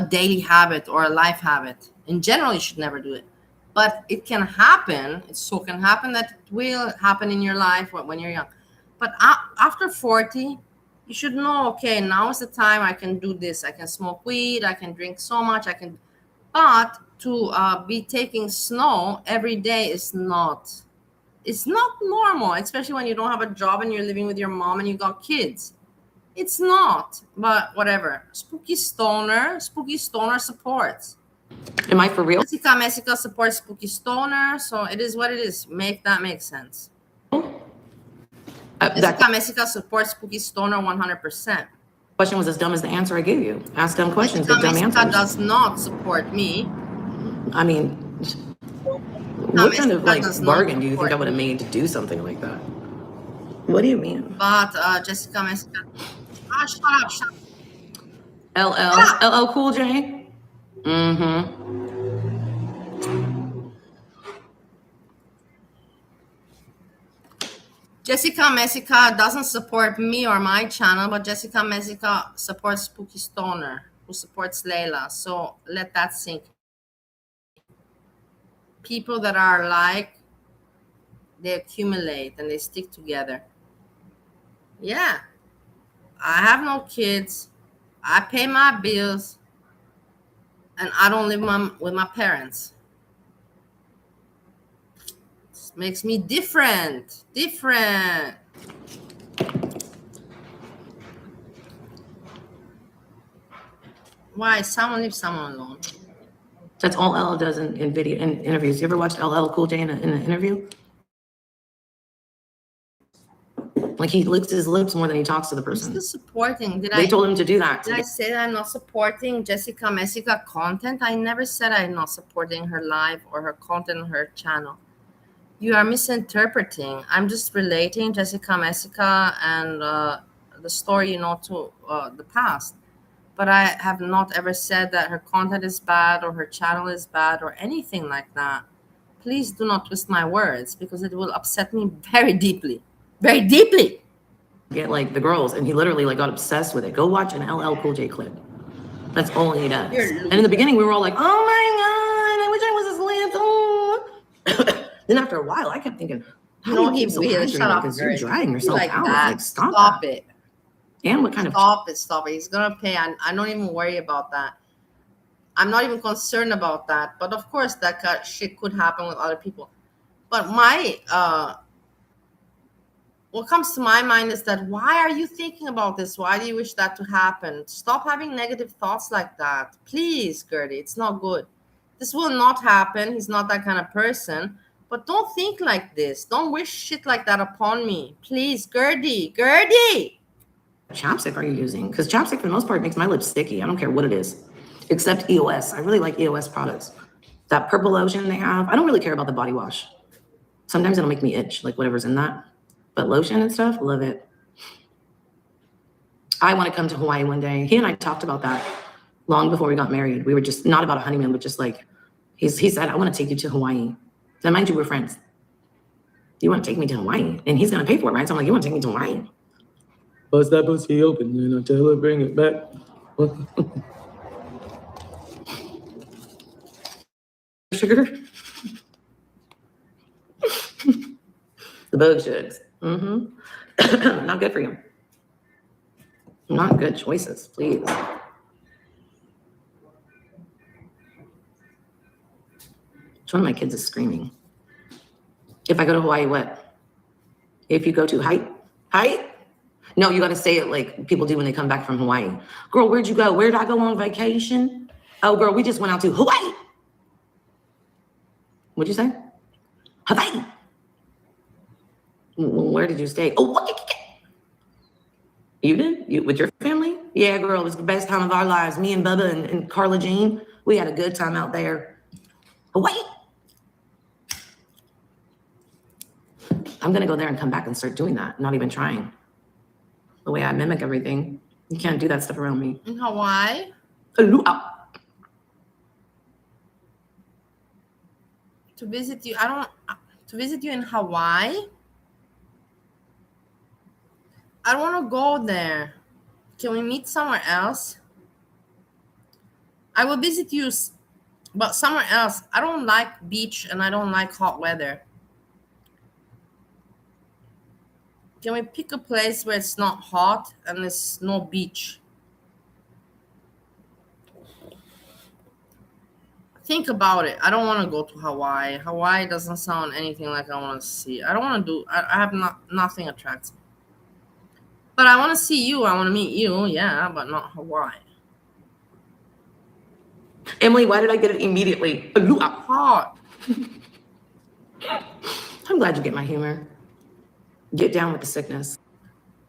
daily habit or a life habit. In general, you should never do it. But it can happen. It so can happen that it will happen in your life when you're young. But after 40, you should know, okay, now is the time I can do this. I can smoke weed. I can drink so much. But to be taking snow every day is not. It's not normal, especially when you don't have a job and you're living with your mom and you got kids. It's not, but whatever. Spooky Stoner supports. Am I for real? Jessica supports Spooky Stoner, so it is what it is. Make that make sense. Jessica supports Spooky Stoner 100%. Question was as dumb as the answer I gave you. Ask dumb questions, get dumb Jessica answers. does not support me. I mean, what kind of like bargain do you think I would have made to do something like that? What do you mean? But Jessica. Shut up. LL Cool J. Mm-hmm. Jessica doesn't support me or my channel, but Jessica supports Spooky Stoner, who supports Leila. So let that sink. People that are like, they accumulate and they stick together. Yeah. I have no kids. I pay my bills. And I don't live with my parents. This makes me different. Why? Someone leave someone alone. That's all LL does in interviews. You ever watched LL Cool J in an interview? Like he licks his lips more than he talks to the person. I'm still supporting. They told him to do that. Did I say that I'm not supporting Jessica content? I never said I'm not supporting her live or her content on her channel. You are misinterpreting. I'm just relating Jessica and the story, to the past. But I have not ever said that her content is bad or her channel is bad or anything like that. Please do not twist my words because it will upset me very deeply. Very deeply. Get like the girls, and he literally like got obsessed with it. Go watch an LL Cool J clip. That's all he does. And in the beginning, we were all like, "Oh my god, I wish I was asleep." Then after a while, I kept thinking, "How do you keep so hydrated? Because you're drying yourself out. Like stop it." And what kind of stop it? He's gonna pay. I don't even worry about that. I'm not even concerned about that. But of course, that shit could happen with other people. But what comes to my mind is that why are you thinking about this? Why do you wish that to happen? Stop having negative thoughts like that. Please, Gertie, it's not good. This will not happen. He's not that kind of person. But don't think like this. Don't wish shit like that upon me. Please, Gertie. chapstick are you using? Because chapstick, for the most part, makes my lips sticky. I don't care what it is, except EOS. I really like EOS products. That purple lotion they have, I don't really care about the body wash. Sometimes it'll make me itch, like whatever's in that. But lotion and stuff, love it. I want to come to Hawaii one day. He and I talked about that long before we got married. We were just not about a honeymoon, but just like, he said, I want to take you to Hawaii. Now, mind you, we're friends. You want to take me to Hawaii? And he's going to pay for it, right? So I'm like, you want to take me to Hawaii? Bust that pussy open and I'll tell her, bring it back. sugar. The bug shugs. Not good for you. Not good choices, please. Which one of my kids is screaming? If I go to Hawaii, what? If you go to height? No, you got to say it like people do when they come back from Hawaii. Girl, where'd you go? Where did I go on vacation? Oh, girl, we just went out to Hawaii. What'd you say? Hawaii. Where did you stay? Oh, what? You did? You with your family? Yeah, girl, it was the best time of our lives. Me and Bubba and Carla Jean, we had a good time out there. Hawaii. I'm going to go there and come back and start doing that, not even trying. The way I mimic everything. You can't do that stuff around me. In Hawaii? Aloha. To visit you, to visit you in Hawaii? I don't want to go there. Can we meet somewhere else? I will visit you, but somewhere else. I don't like beach and I don't like hot weather. Can we pick a place where it's not hot and there's no beach? Think about it. I don't want to go to Hawaii. Hawaii doesn't sound anything like I want to see. I don't want to do. I have nothing attracts me. But I want to see you. I want to meet you. Yeah, but not Hawaii. Emily, why did I get it immediately? Aloha. Hot. I'm glad you get my humor. Get down with the sickness.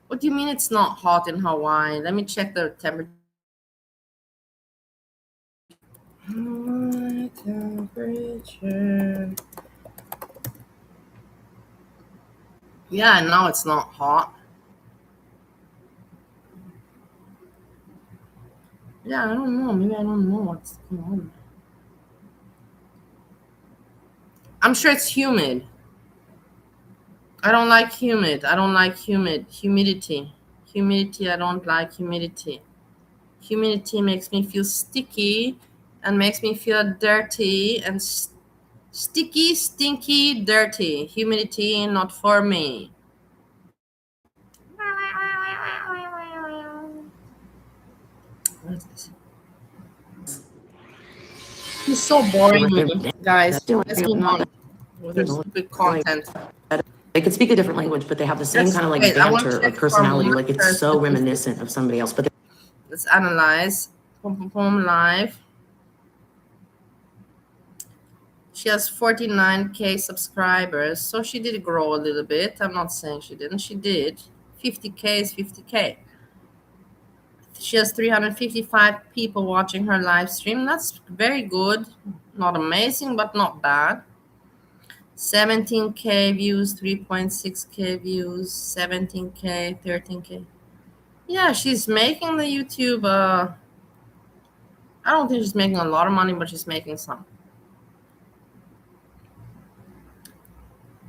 What do you mean it's not hot in Hawaii? Let me check the temperature. Yeah, now it's not hot. Yeah, I don't know. Maybe I don't know what's going on. I'm sure it's humid. I don't like humid. I don't like humidity. Humidity, I don't like humidity. Humidity makes me feel sticky and makes me feel dirty and sticky, stinky, dirty. Humidity, not for me. What is this? It's so boring, guys. Let's move on with their stupid content. They could speak a different language, but they have the same kind of like banter or personality. Like it's so reminiscent of somebody else. But let's analyze. Live. She has 49K subscribers, so she did grow a little bit. I'm not saying she didn't. She did. 50K is 50K. She has 355 people watching her live stream. That's very good. Not amazing, but not bad. 17K views, 3.6K views, 17K, 13K. Yeah, she's making the YouTube. I don't think she's making a lot of money, but she's making some.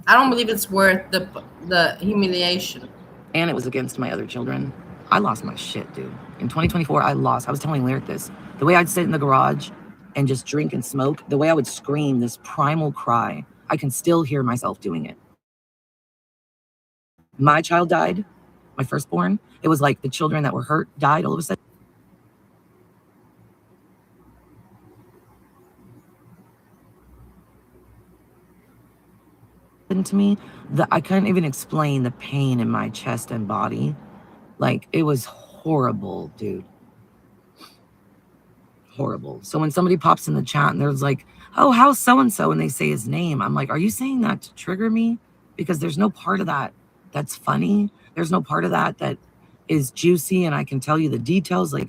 I don't believe it's worth the humiliation. And it was against my other children. I lost my shit, dude. In 2024, I was telling Lyric this. The way I'd sit in the garage and just drink and smoke, the way I would scream this primal cry, I can still hear myself doing it. My child died, my firstborn. It was like the children that were hurt died all of a sudden. To me, that I couldn't even explain the pain in my chest and body. Like, it was horrible, dude. Horrible. So when somebody pops in the chat and there's like, oh, how's so-and-so? And they say his name. I'm like, are you saying that to trigger me? Because there's no part of that that's funny. There's no part of that that is juicy and I can tell you the details. Like,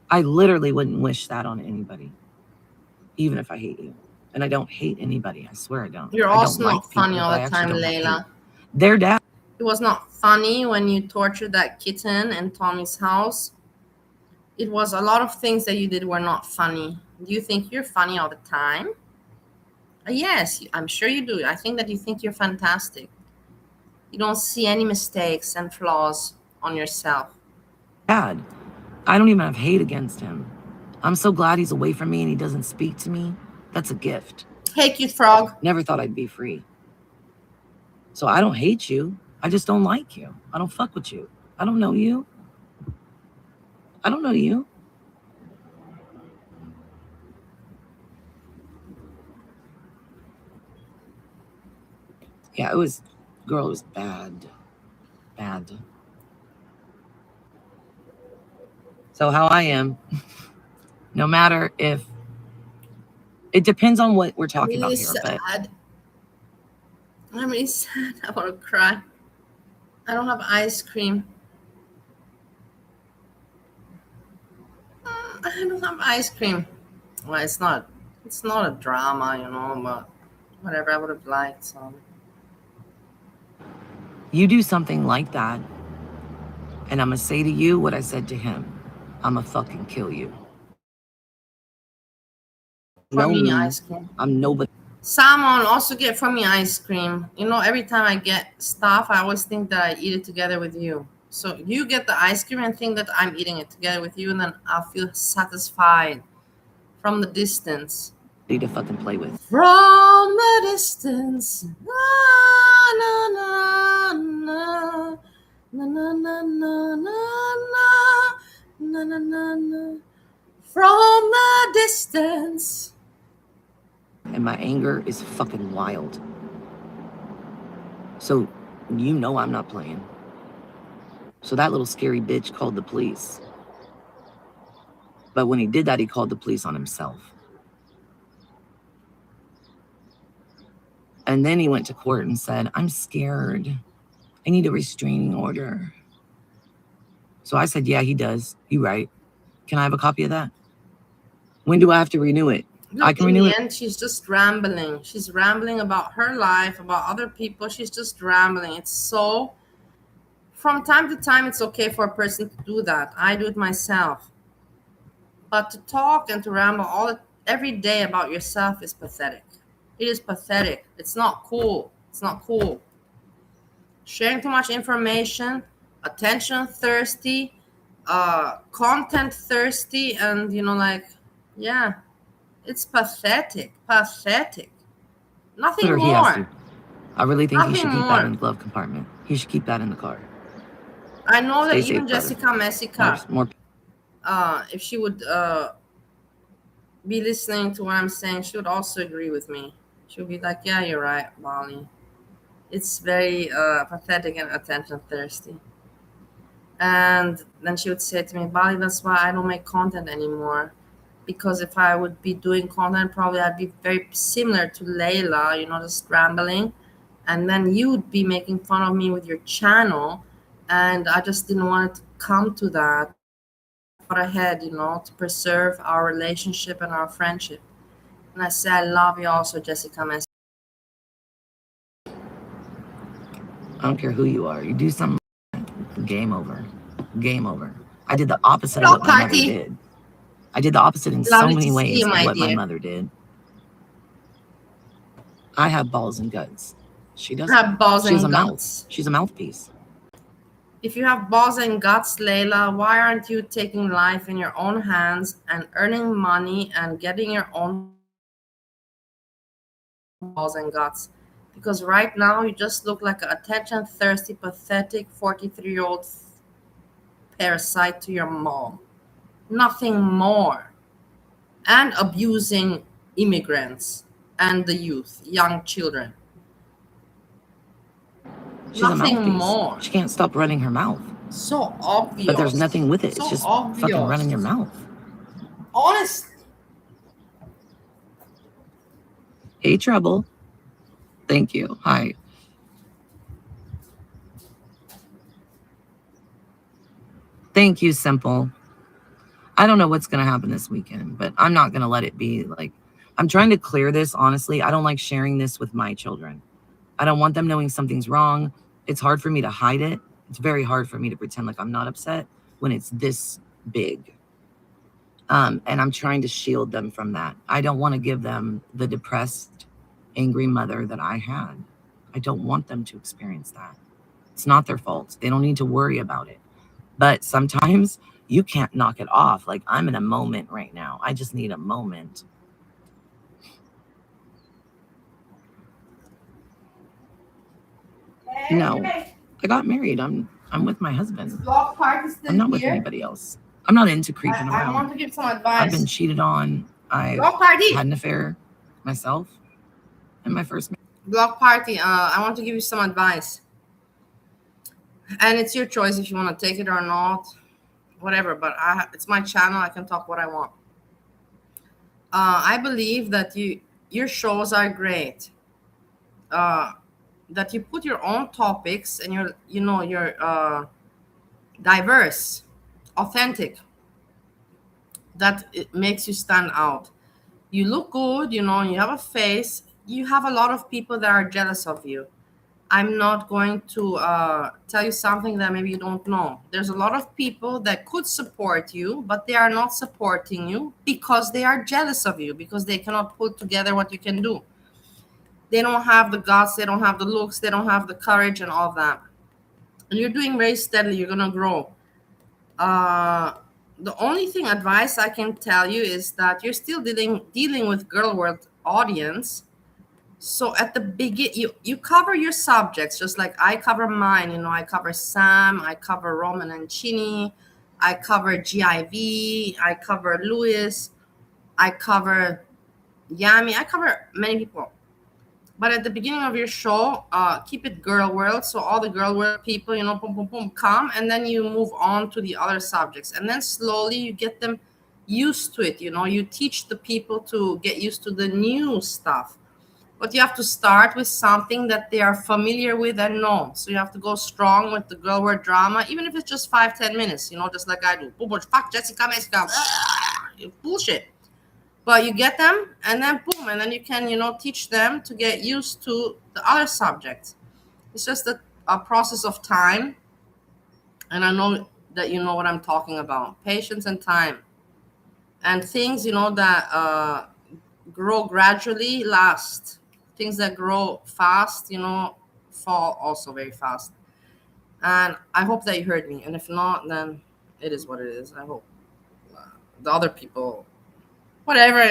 I literally wouldn't wish that on anybody, even if I hate you. And I don't hate anybody. I swear I don't. You're also not funny all the time, Leila. Their dad. It was not funny when you tortured that kitten in Tommy's house. It was a lot of things that you did were not funny. Do you think you're funny all the time? Yes, I'm sure you do. I think that you think you're fantastic. You don't see any mistakes and flaws on yourself. Dad, I don't even have hate against him. I'm so glad he's away from me and he doesn't speak to me. That's a gift. Hey, cute frog. Never thought I'd be free. So I don't hate you. I just don't like you. I don't fuck with you. I don't know you. I don't know you. Yeah, it was bad. Bad. So how I am, no matter if, it depends on what we're talking about here, but sad. I'm really sad. I want to cry. I don't have ice cream. I don't have ice cream. Well, it's not a drama, you know, but whatever, I would have liked some. You do something like that, and I'm gonna say to you what I said to him. I'm gonna fucking kill you. For me, ice cream. I'm nobody. Salmon, also get for me ice cream. You know, every time I get stuff, I always think that I eat it together with you. So you get the ice cream and think that I'm eating it together with you, and then I'll feel satisfied from the distance. To fucking play with. From the distance. Na, na, na, na. Na, na, na, na, na, na, na, na, na. From the distance. And my anger is fucking wild. So you know I'm not playing. So that little scary bitch called the police. But when he did that, he called the police on himself. And then he went to court and said, I'm scared. I need a restraining order. So I said, yeah, he does. You're right. Can I have a copy of that? When do I have to renew it? Look, I can renew it. In the end, she's just rambling. She's rambling about her life, about other people. She's just rambling. It's so, from time to time, it's okay for a person to do that. I do it myself. But to talk and to ramble every day about yourself is pathetic. It is pathetic. It's not cool. It's not cool. Sharing too much information, attention thirsty, content thirsty, and yeah, it's pathetic. Pathetic. Nothing Or he more. has to. I really think he should Nothing keep that more. in the glove compartment. He should keep that in the car. I know that Stay even safe, Jessica Messica, More. if she would be listening to what I'm saying, she would also agree with me. She would be like, yeah, you're right, Molly. It's very pathetic and attention thirsty. And then she would say to me, Bali, that's why I don't make content anymore. Because if I would be doing content, probably I'd be very similar to Leila, just rambling. And then you would be making fun of me with your channel. And I just didn't want it to come to that. Thought ahead, to preserve our relationship and our friendship. And I said, I love you also, Jessica Messi. I don't care who you are. You do something, game over. Game over. I did the opposite of what my mother did. I did the opposite in so many ways of what my mother did. I have balls and guts. She doesn't. Have balls She has and a guts. mouth. She's a mouthpiece. If you have balls and guts, Leila, why aren't you taking life in your own hands and earning money and getting your own balls and guts? Because right now you just look like an attention-thirsty, pathetic 43-year-old parasite to your mom. Nothing more. And abusing immigrants and the youth, young children. She's Nothing a mouthpiece. more. She can't stop running her mouth. So obvious. But there's nothing with it. So It's just obvious. fucking running your mouth. Honestly. Hey, Trouble. Thank you. Hi. Thank you, Simple. I don't know what's going to happen this weekend, but I'm not going to let it be like, I'm trying to clear this, honestly. I don't like sharing this with my children. I don't want them knowing something's wrong. It's hard for me to hide it. It's very hard for me to pretend like I'm not upset when it's this big. And I'm trying to shield them from that. I don't want to give them the depressed, angry mother that I had. I don't want them to experience that. It's not their fault. They don't need to worry about it. But sometimes you can't knock it off. Like, I'm in a moment right now. I just need a moment. No, I got married. I'm with my husband. Block party still I'm not with here? anybody else. I'm not into creeping I around. want to give some advice. I've been cheated on. I've Block party. had an affair myself in my first marriage. Block party. I want to give you some advice, and it's your choice if you want to take it or not, whatever. But it's my channel. I can talk what I want. I believe that your shows are great. That you put your own topics and you're diverse, authentic. That it makes you stand out. You look good, you have a face. You have a lot of people that are jealous of you. I'm not going to tell you something that maybe you don't know. There's a lot of people that could support you, but they are not supporting you because they are jealous of you, because they cannot put together what you can do. They don't have the guts, they don't have the looks, they don't have the courage and all that. And you're doing very steadily, you're going to grow. The only advice I can tell you is that you're still dealing with girl world audience. So at the beginning, you cover your subjects just like I cover mine. I cover Sam, I cover Roman and Chini, I cover GIV, I cover Louis, I cover Yami, I cover many people. But at the beginning of your show, keep it girl world. So all the girl world people, boom, boom, boom, come. And then you move on to the other subjects. And then slowly you get them used to it. You teach the people to get used to the new stuff. But you have to start with something that they are familiar with and know. So you have to go strong with the girl world drama, even if it's just 5-10 minutes, just like I do. Fuck Jessica, bullshit. But you get them, and then boom, and then you can, teach them to get used to the other subjects. It's just a process of time, and I know that you know what I'm talking about. Patience and time. And things, that grow gradually last. Things that grow fast, fall also very fast. And I hope that you heard me. And if not, then it is what it is. I hope the other people... whatever.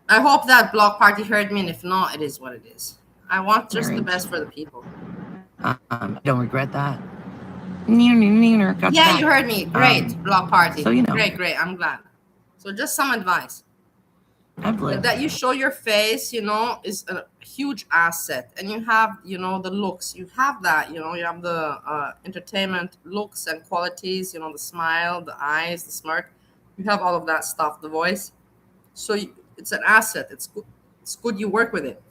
I hope that block party heard me, and if not, it is what it is. I want just the best for the people. Don't regret that. Yeah, you heard me. Great, block party. So Great. I'm glad. So just some advice. That you show your face, is a huge asset. And you have, the looks. You have that, you have the entertainment looks and qualities, the smile, the eyes, the smirk. You have all of that stuff, the voice. So it's an asset. It's good. It's good you work with it.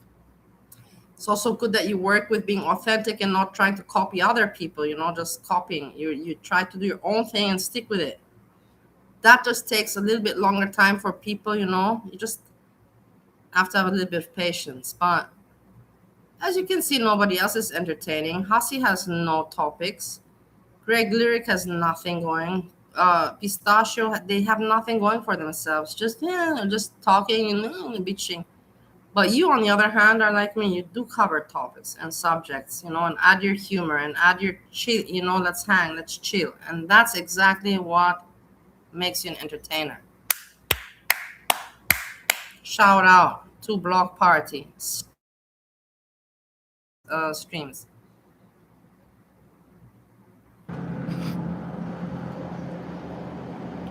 It's also good that you work with being authentic and not trying to copy other people, just copying. You try to do your own thing and stick with it. That just takes a little bit longer time for people, You just have to have a little bit of patience. But as you can see, nobody else is entertaining. Hasi has no topics. Greg Lyric has nothing going. Pistachio, they have nothing going for themselves, just talking and bitching. But you, on the other hand, are like me. You do cover topics and subjects, and add your humor and add your chill, let's hang, let's chill. And that's exactly what makes you an entertainer. Shout out to Block Party streams.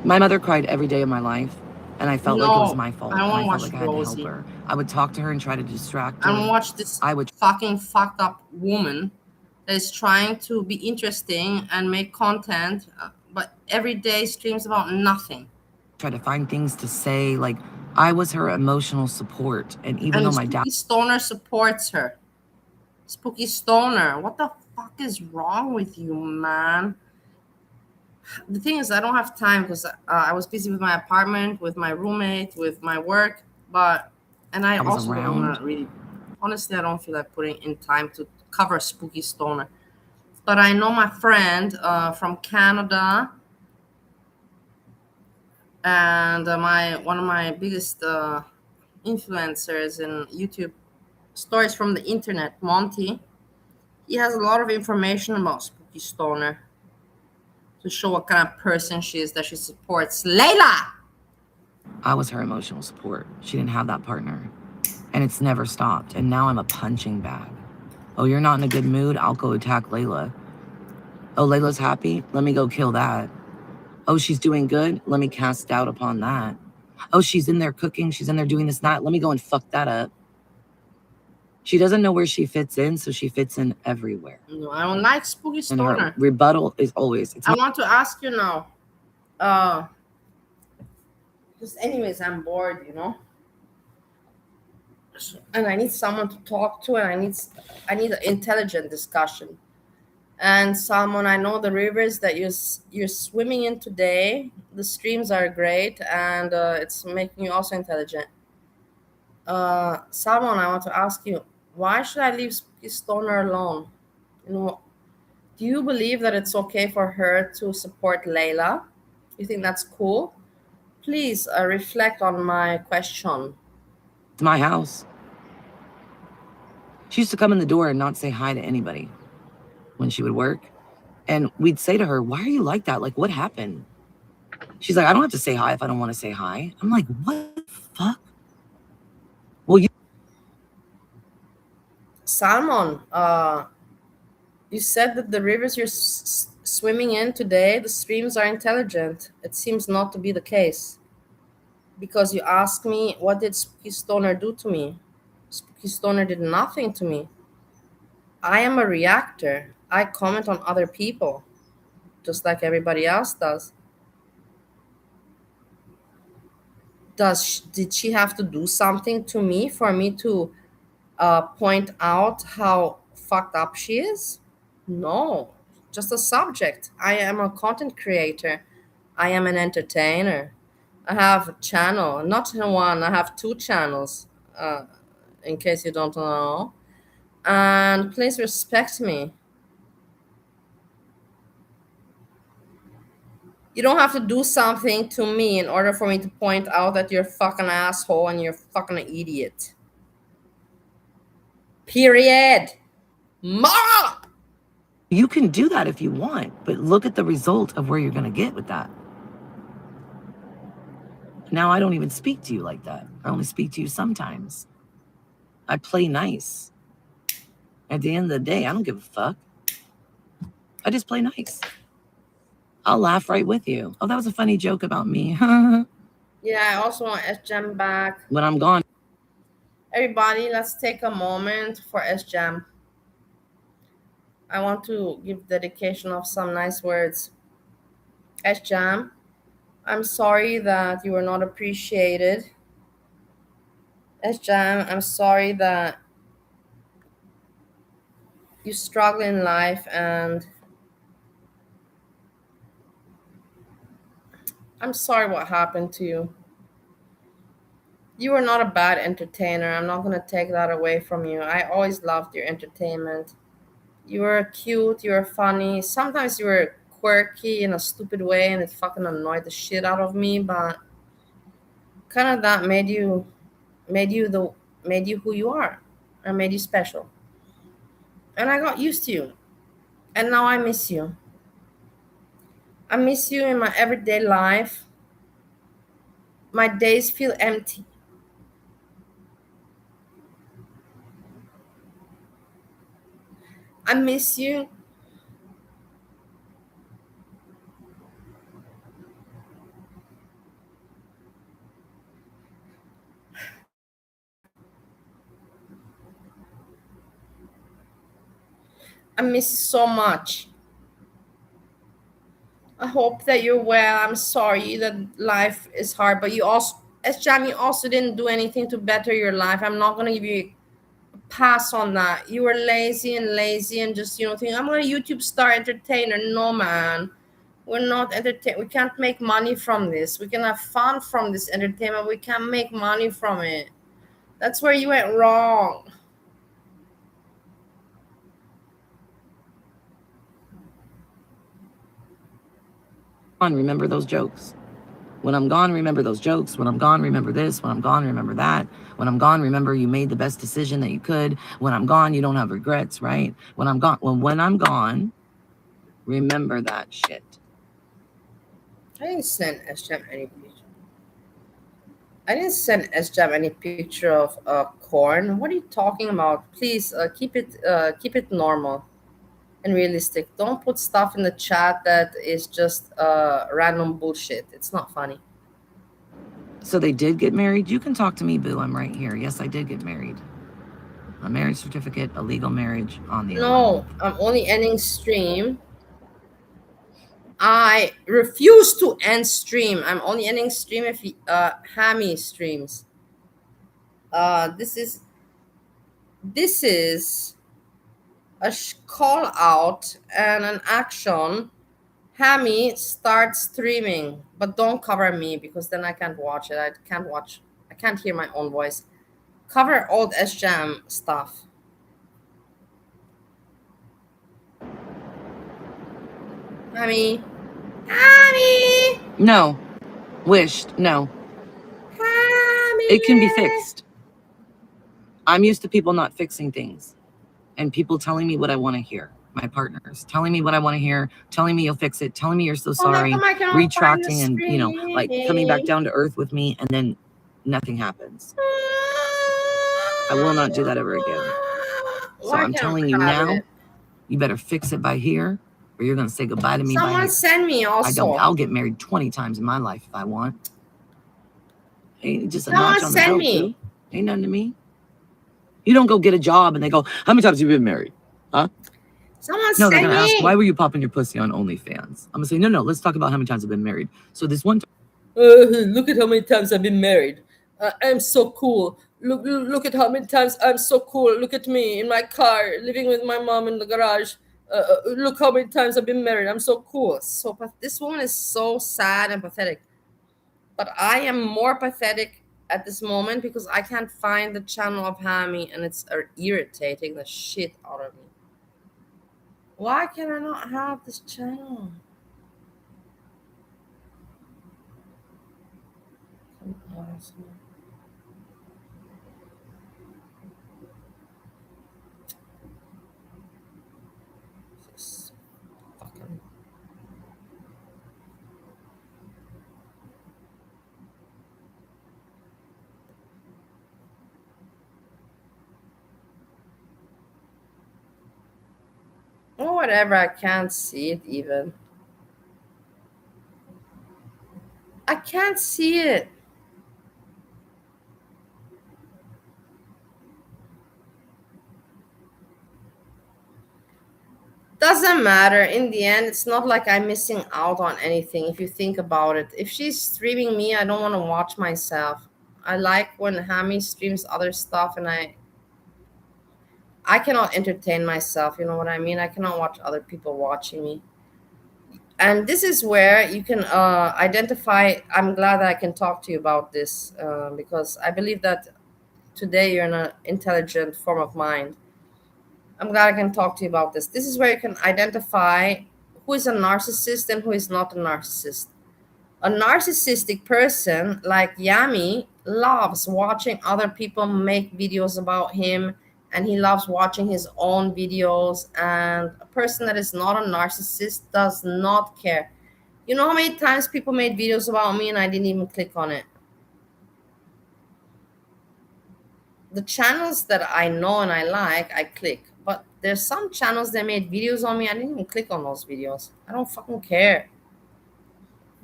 My mother cried every day of my life, and I felt like it was my fault. I don't want to watch watch Rosie. Her. I would talk to her and try to distract her. I don't watch this fucking fucked up woman that is trying to be interesting and make content, but every day streams about nothing. Try to find things to say, like I was her emotional support, and even though my dad... Spooky Stoner supports her. Spooky Stoner, what the fuck is wrong with you, man? The thing is, I don't have time because I was busy with my apartment, with my roommate, with my work. And I also don't really, honestly, I don't feel like putting in time to cover Spooky Stoner. But I know my friend from Canada, and one of my biggest influencers in YouTube stories from the internet, Monty. He has a lot of information about Spooky Stoner, to show what kind of person she is, that she supports Leila. I was her emotional support. She didn't have that partner. And it's never stopped. And now I'm a punching bag. Oh, you're not in a good mood? I'll go attack Leila. Oh, Layla's happy? Let me go kill that. Oh, she's doing good? Let me cast doubt upon that. Oh, she's in there cooking. She's in there doing this, that. Let me go and fuck that up. She doesn't know where she fits in, so she fits in everywhere. No, I don't like spooky And stoner. her rebuttal is always, I want to ask you now. Because anyways, I'm bored, you know. And I need someone to talk to, and I need an intelligent discussion. And Salmon, I know the rivers that you're swimming in today, the streams are great, and it's making you also intelligent. Salmon, I want to ask you, why should I leave Spooky Stoner alone? You know, do you believe that it's okay for her to support Leila? You think that's cool? Please reflect on my question. It's my house. She used to come in the door and not say hi to anybody when she would work. And we'd say to her, why are you like that? Like, what happened? She's like, I don't have to say hi if I don't want to say hi. I'm like, what the fuck? Well, you... Salmon, you said that the rivers you're swimming in today, the streams are intelligent. It seems not to be the case. Because you asked me, what did Spooky Stoner do to me? Spooky Stoner did nothing to me. I am a reactor. I comment on other people, just like everybody else does. Did she have to do something to me for me to point out how fucked up she is? No, just a subject. I am a content creator. I am an entertainer. I have a channel, not one, I have 2 channels, in case you don't know. And please respect me. You don't have to do something to me in order for me to point out that you're a fucking asshole and you're fucking an idiot. Period. Ma! You can do that if you want, but look at the result of where you're going to get with that. Now I don't even speak to you like that. I only speak to you sometimes. I play nice. At the end of the day, I don't give a fuck. I just play nice. I'll laugh right with you. Oh, that was a funny joke about me. Yeah, I also want S-Jam back. When I'm gone. Everybody, let's take a moment for S-Jam. I want to give dedication of some nice words. S-Jam, I'm sorry that you were not appreciated. S-Jam, I'm sorry that you struggle in life, and I'm sorry what happened to you. You were not a bad entertainer. I'm not going to take that away from you. I always loved your entertainment. You were cute, you were funny. Sometimes you were quirky in a stupid way, and it fucking annoyed the shit out of me, but kind of that made you who you are, and made you special. And I got used to you. And now I miss you. I miss you in my everyday life. My days feel empty. I miss you. I miss you so much. I hope that you're well. I'm sorry that life is hard, but you also, S-Jam, you also didn't do anything to better your life. I'm not gonna give you a pass on that. You were lazy and just, think I'm gonna YouTube star entertainer. No, man. We're not entertain. We can't make money from this. We can have fun from this entertainment. We can't make money from it. That's where you went wrong. Remember those jokes. When I'm gone, remember those jokes. When I'm gone, remember this. When I'm gone, remember that. When I'm gone, remember you made the best decision that you could. When I'm gone, you don't have regrets, right? When I'm gone, remember that shit. I didn't send S-Jam any picture. I didn't send SJam any picture of corn. What are you talking about? Please keep it normal and realistic. Don't put stuff in the chat that is just random bullshit. It's not funny. So they did get married? You can talk to me, boo. I'm right here. Yes, I did get married. A marriage certificate, a legal marriage on the 11th. No, I'm only ending stream. I refuse to end stream. I'm only ending stream if Hammy streams. This is a call out and an action. Hammy, start streaming, but don't cover me because then I can't watch it. I can't hear my own voice. Cover old SJam stuff. Hammy. Hammy. No. Wished. No. Hammy. It can be fixed. I'm used to people not fixing things and people telling me what I want to hear. My partners telling me what I want to hear, telling me you'll fix it, telling me you're so sorry, retracting and, like coming back down to earth with me, and then nothing happens. I will not do that ever again. So I'm telling you now, you better fix it by here, or you're going to say goodbye to me by here. Someone send me also. I'll get married 20 times in my life if I want. Ain't just a notch on the belt, too. Ain't nothing to me. You don't go get a job and they go, how many times have you been married? Huh? Someone no, they're going to ask, why were you popping your pussy on OnlyFans? I'm going to say, no, let's talk about how many times I've been married. So this one time. Look at how many times I've been married. I'm so cool. Look at how many times I'm so cool. Look at me in my car, living with my mom in the garage. Look how many times I've been married. I'm so cool. This woman is so sad and pathetic. But I am more pathetic at this moment because I can't find the channel of Hammy and it's irritating the shit out of me. Why can I not have this channel? Oh, whatever, I can't see it even. I can't see it. Doesn't matter. In the end, it's not like I'm missing out on anything if you think about it. If she's streaming me, I don't want to watch myself. I like when Hammy streams other stuff and I cannot entertain myself, you know what I mean? I cannot watch other people watching me. And this is where you can identify. I'm glad that I can talk to you about this because I believe that today you're in an intelligent form of mind. I'm glad I can talk to you about this. This is where you can identify who is a narcissist and who is not a narcissist. A narcissistic person like Yami loves watching other people make videos about him, and he loves watching his own videos. And a person that is not a narcissist does not care. You know how many times people made videos about me and I didn't even click on it? The channels that I know and I like, I click. But there's some channels that made videos on me, I didn't even click on those videos. I don't fucking care.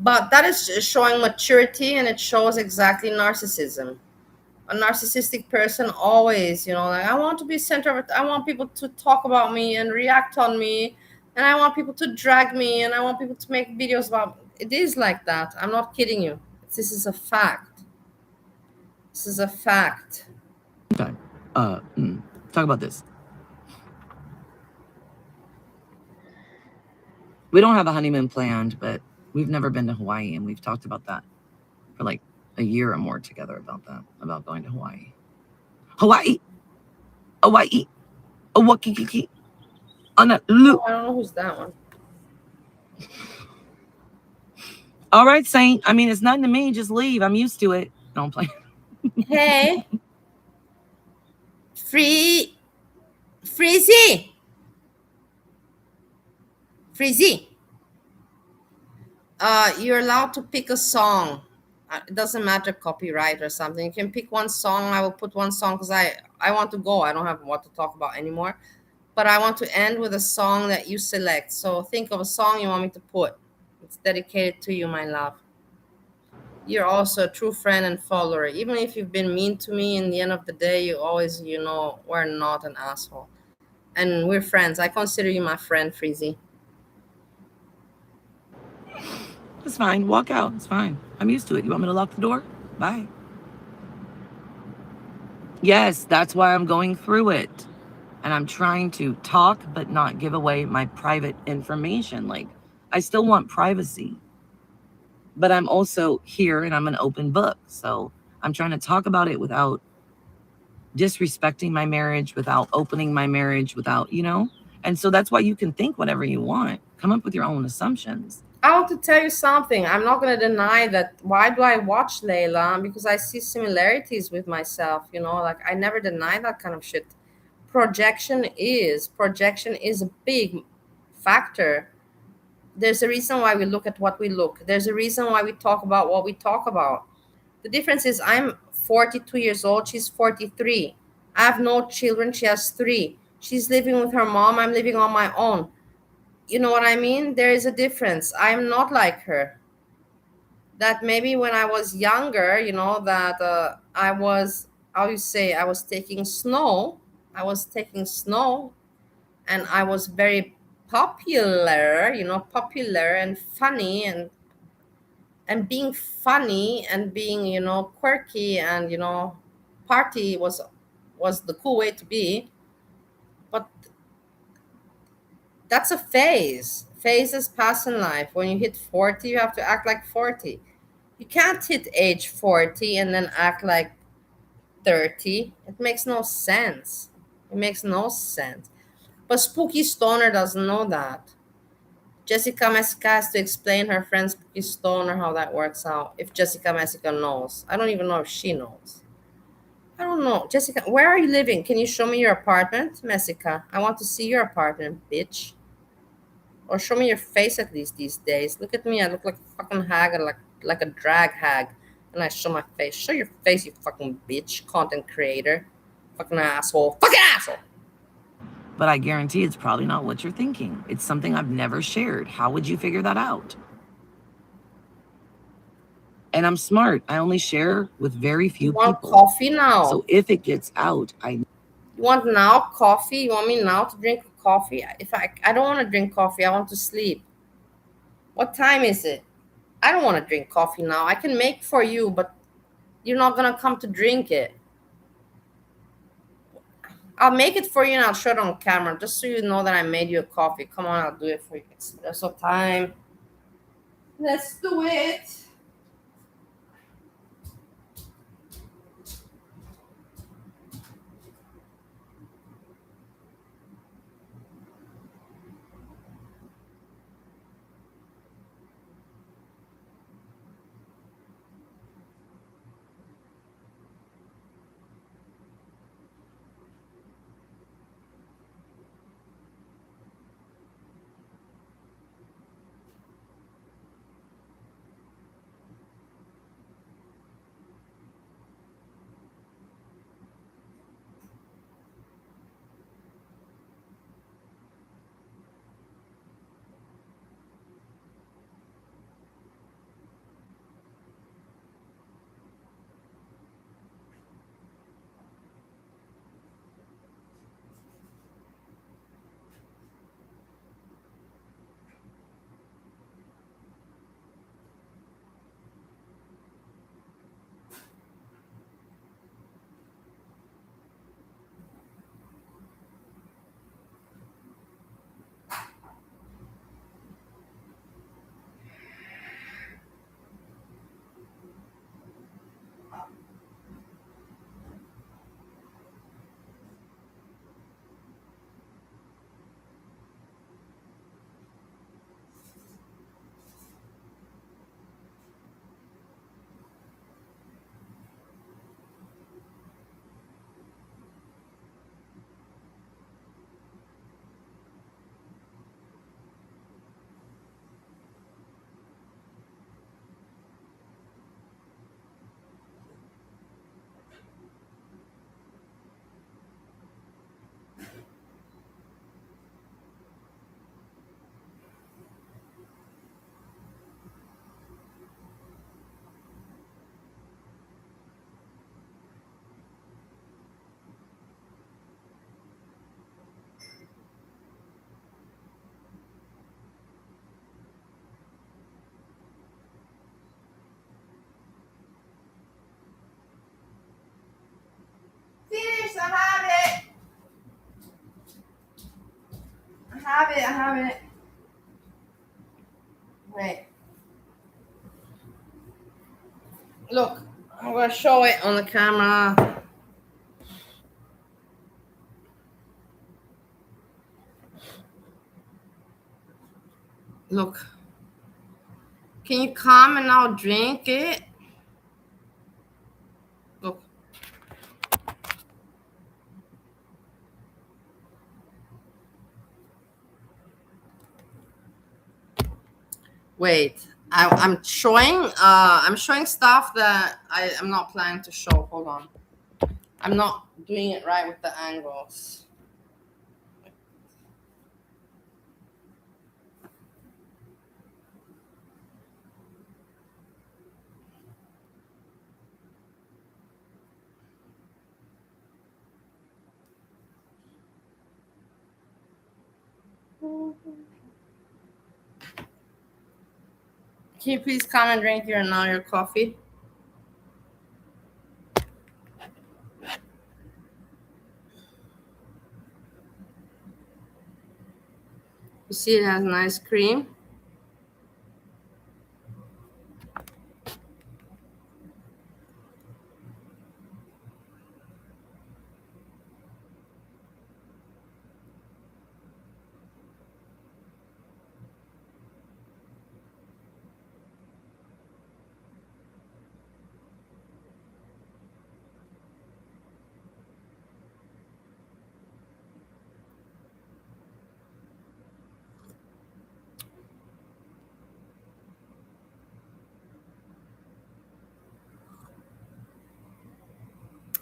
But that is showing maturity, and it shows exactly narcissism. A narcissistic person always, like, I want to be center of it. I want people to talk about me and react on me, and I want people to drag me, and I want people to make videos about me. It is like that. I'm not kidding you. This is a fact. This is a fact. Talk about this. We don't have a honeymoon planned, but we've never been to Hawaii, and we've talked about that for like a year or more together about going to Hawaii. Hawaii. Awakiki. Honolulu. I don't know who's that one. All right, Saint. I mean, it's nothing to me. Just leave. I'm used to it. Don't play. Hey. Freezy. You're allowed to pick a song. It doesn't matter copyright or something. You can pick one song. I will put one song because I want to go. I don't have what to talk about anymore. But I want to end with a song that you select. So think of a song you want me to put. It's dedicated to you, my love. You're also a true friend and follower. Even if you've been mean to me, in the end of the day, you always, we're not an asshole. And we're friends. I consider you my friend, Freezy. It's fine. Walk out. It's fine. I'm used to it. You want me to lock the door? Bye. Yes, that's why I'm going through it. And I'm trying to talk, but not give away my private information. Like, I still want privacy, but I'm also here and I'm an open book. So I'm trying to talk about it without disrespecting my marriage, without opening my marriage, without, And so that's why you can think whatever you want. Come up with your own assumptions. I want to tell you something. I'm not going to deny that. Why do I watch Leila? Because I see similarities with myself, like I never deny that kind of shit. Projection is a big factor. There's a reason why we look at what we look. There's a reason why we talk about what we talk about. The difference is I'm 42 years old, she's 43. I have no children, she has 3. She's living with her mom, I'm living on my own. You know what I mean? There is a difference. I'm not like her. That maybe when I was younger, that I was, how you say, I was taking snow. I was taking snow and I was very popular, popular and funny and being funny and being, quirky and, party was the cool way to be. But that's a phase. Phases pass in life. When you hit 40, you have to act like 40. You can't hit age 40 and then act like 30. It makes no sense. It makes no sense. But Spooky Stoner doesn't know that. Jessica Messica has to explain her friend Spooky Stoner how that works out. If Jessica Messica knows. I don't even know if she knows. I don't know. Jessica, where are you living? Can you show me your apartment? Messica, I want to see your apartment, bitch. Or show me your face at least these days. Look at me. I look like a fucking hag, or like a drag hag. And I show my face. Show your face, you fucking bitch. Content creator. Fucking asshole. Fucking asshole. But I guarantee it's probably not what you're thinking. It's something I've never shared. How would you figure that out? And I'm smart. I only share with very few You want people. coffee now? So if it gets out, You want now coffee? You want me now to drink coffee? If I don't want to drink coffee, I want to sleep. What time is it? I don't want to drink coffee now. I can make for you, but you're not gonna come to drink it. I'll make it for you and I'll show it on camera just so you know that I made you a coffee. Come on, I'll do it for you. Espresso time. Let's do it. have it. Wait. Look, I'm gonna show it on the camera. Look. Can you come and now drink it? Look. Wait. I'm showing stuff that I'm not planning to show. Hold on. I'm not doing it right with the angles. Can you please come and drink your coffee? You see it has nice cream.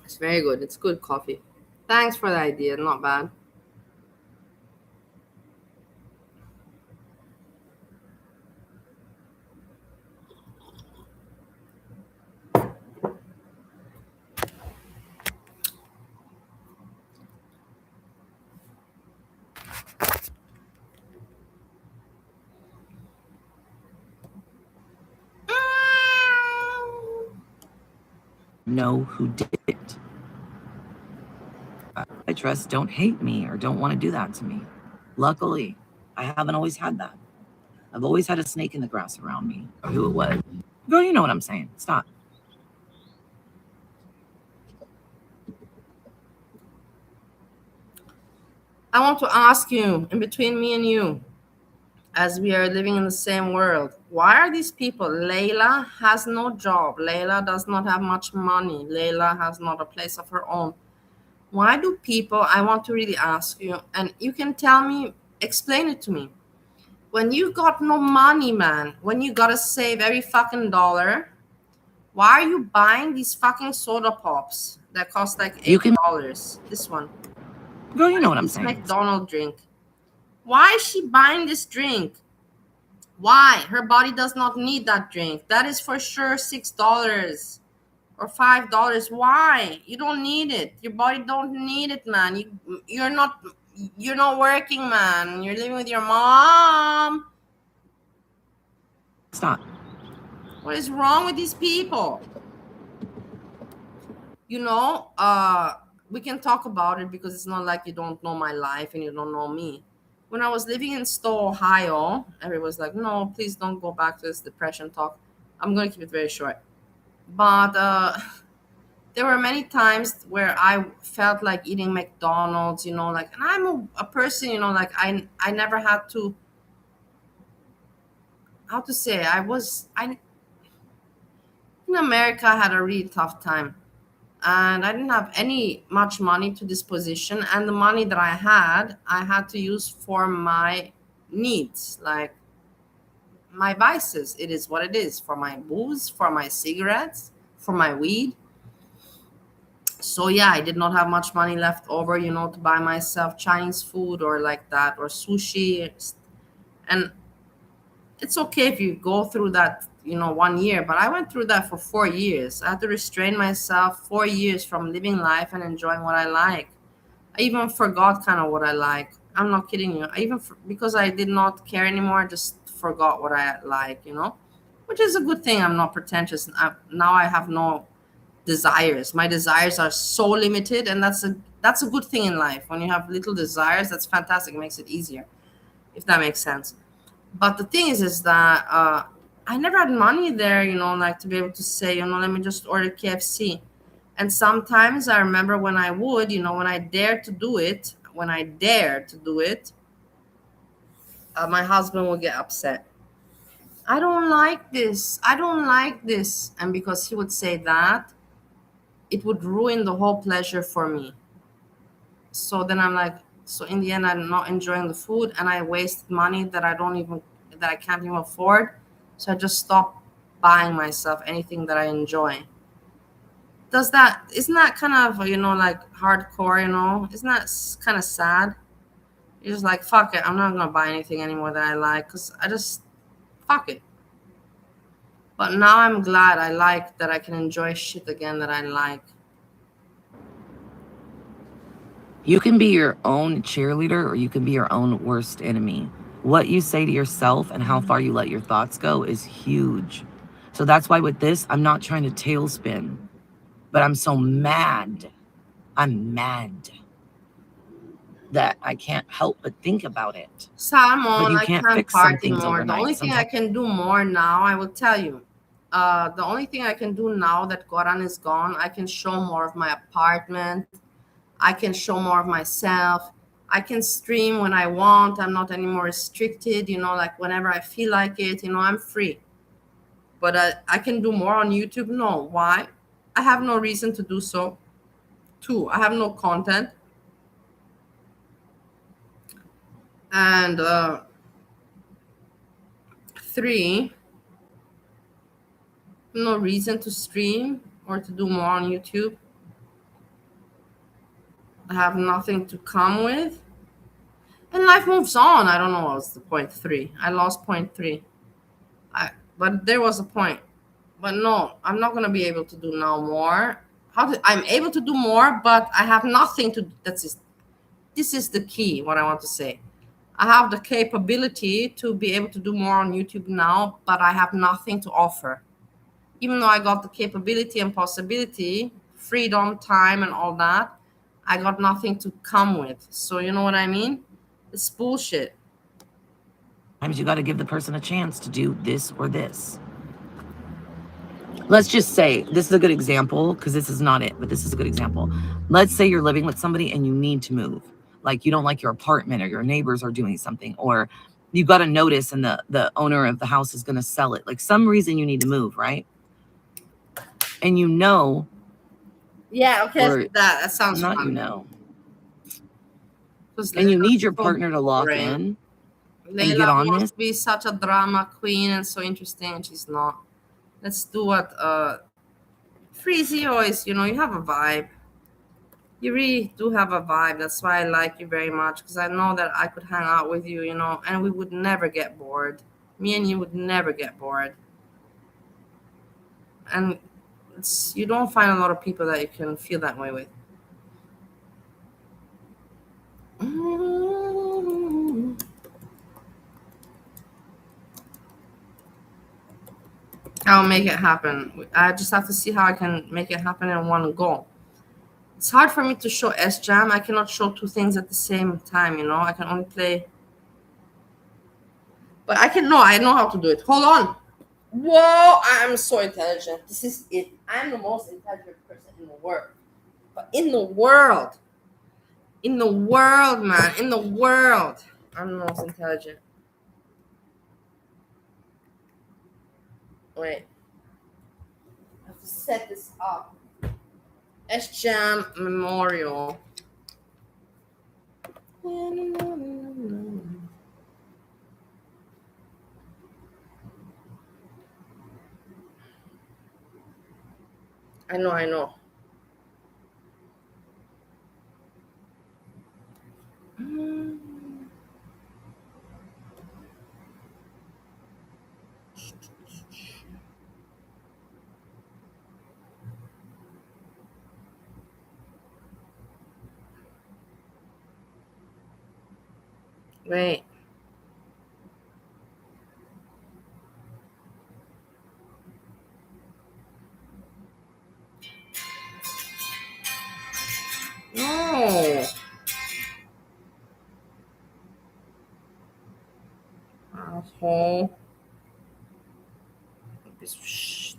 It's very good. It's good coffee. Thanks for the idea. Not bad. Know who did it. I trust don't hate me or don't want to do that to me. Luckily, I haven't always had that. I've always had a snake in the grass around me, or who it was. Girl, you know what I'm saying. Stop. I want to ask you, in between me and you, as we are living in the same world, why are these people? Leila has no job. Leila does not have much money. Leila has not a place of her own. Why do people, I want to really ask you, and you can tell me, explain it to me. When you got no money, man, when you gotta save every fucking dollar, why are you buying these fucking soda pops that cost like $8? This one. Girl, you know what I'm This saying. McDonald's drink. Why is she buying this drink? Why? Her body does not need that drink. That is for sure $6 or $5. Why? You don't need it. Your body don't need it, man. You're not working, man. You're living with your mom. Stop. What is wrong with these people? We can talk about it because it's not like you don't know my life and you don't know me. When I was living in Stowe, Ohio, everyone's like, no, please don't go back to this depression talk. I'm going to keep it very short. But there were many times where I felt like eating McDonald's, and I'm a person, I never had to, how to say, in America, I had a really tough time. And I didn't have any much money to disposition. And the money that I had to use for my needs, like my vices. It is what it is, for my booze, for my cigarettes, for my weed. So yeah, I did not have much money left over, to buy myself Chinese food or like that, or sushi. And it's okay if you go through that, 1 year, but I went through that for 4 years. I had to restrain myself 4 years from living life and enjoying what I like. I even forgot kind of what I like. I'm not kidding you. Because I did not care anymore, I just forgot what I like, which is a good thing. I'm not pretentious. Now I have no desires. My desires are so limited, and that's a good thing in life. When you have little desires, that's fantastic. It makes it easier. if that makes sense. But the thing is that I never had money there, like to be able to say, let me just order KFC. And sometimes I remember when I would, when I dared to do it, my husband would get upset. I don't like this. I don't like this. And because he would say that, it would ruin the whole pleasure for me. So then I'm like, so in the end, I'm not enjoying the food and I waste money that I can't even afford. So I just stop buying myself anything that I enjoy. Isn't that kind of, like hardcore, isn't that kind of sad? You're just like, fuck it. I'm not going to buy anything anymore that I like because fuck it. But now I'm glad I like that I can enjoy shit again that I like. You can be your own cheerleader or you can be your own worst enemy. What you say to yourself and how far you let your thoughts go is huge. So that's why with this, I'm not trying to tailspin, but I'm so mad. I'm mad that I can't help but think about it. Salmon, you I can't can't fix some party things more. The overnight. only thing I can do more now, I will tell you. The only thing I can do now that Goran is gone, I can show more of my apartment. I can show more of myself. I can stream when I want. I'm not anymore restricted, like whenever I feel like it, I'm free. But I can do more on YouTube? No. Why? I have no reason to do so. 2, I have no content. And 3, no reason to stream or to do more on YouTube. I have nothing to come with. And life moves on. I don't know what was the point 3. I lost point 3. But there was a point. But no, I'm not going to be able to do now more. I'm able to do more, but I have nothing to. This is the key, what I want to say. I have the capability to be able to do more on YouTube now, but I have nothing to offer. Even though I got the capability and possibility, freedom, time, and all that, I got nothing to come with. So you know what I mean? It's bullshit. Sometimes you got to give the person a chance to do this or this. Let's just say, this is a good example because this is not it, but this is a good example. Let's say you're living with somebody and you need to move. Like you don't like your apartment or your neighbors are doing something, or you got a notice and the owner of the house is going to sell it. Like some reason you need to move, right? And Yeah, okay, or that sounds not, fun. And you need your partner to lock in and get Leila on wants this. to be such a drama queen and so interesting, and she's not. Let's do what Freezy always, you have a vibe. You really do have a vibe. That's why I like you very much, because I know that I could hang out with you, and we would never get bored. Me and you would never get bored. And you don't find a lot of people that you can feel that way with. I'll make it happen. I just have to see how I can make it happen in one go. It's hard for me to show S-Jam. I cannot show 2 things at the same time, I can only play. But I know how to do it. Hold on. Whoa, I'm so intelligent. This is it. I'm the most intelligent person in the world. But in the world, man, in the world, I'm the most intelligent. Wait. I have to set this up. S-Jam Memorial. I know. Wait. No. whole. Shh.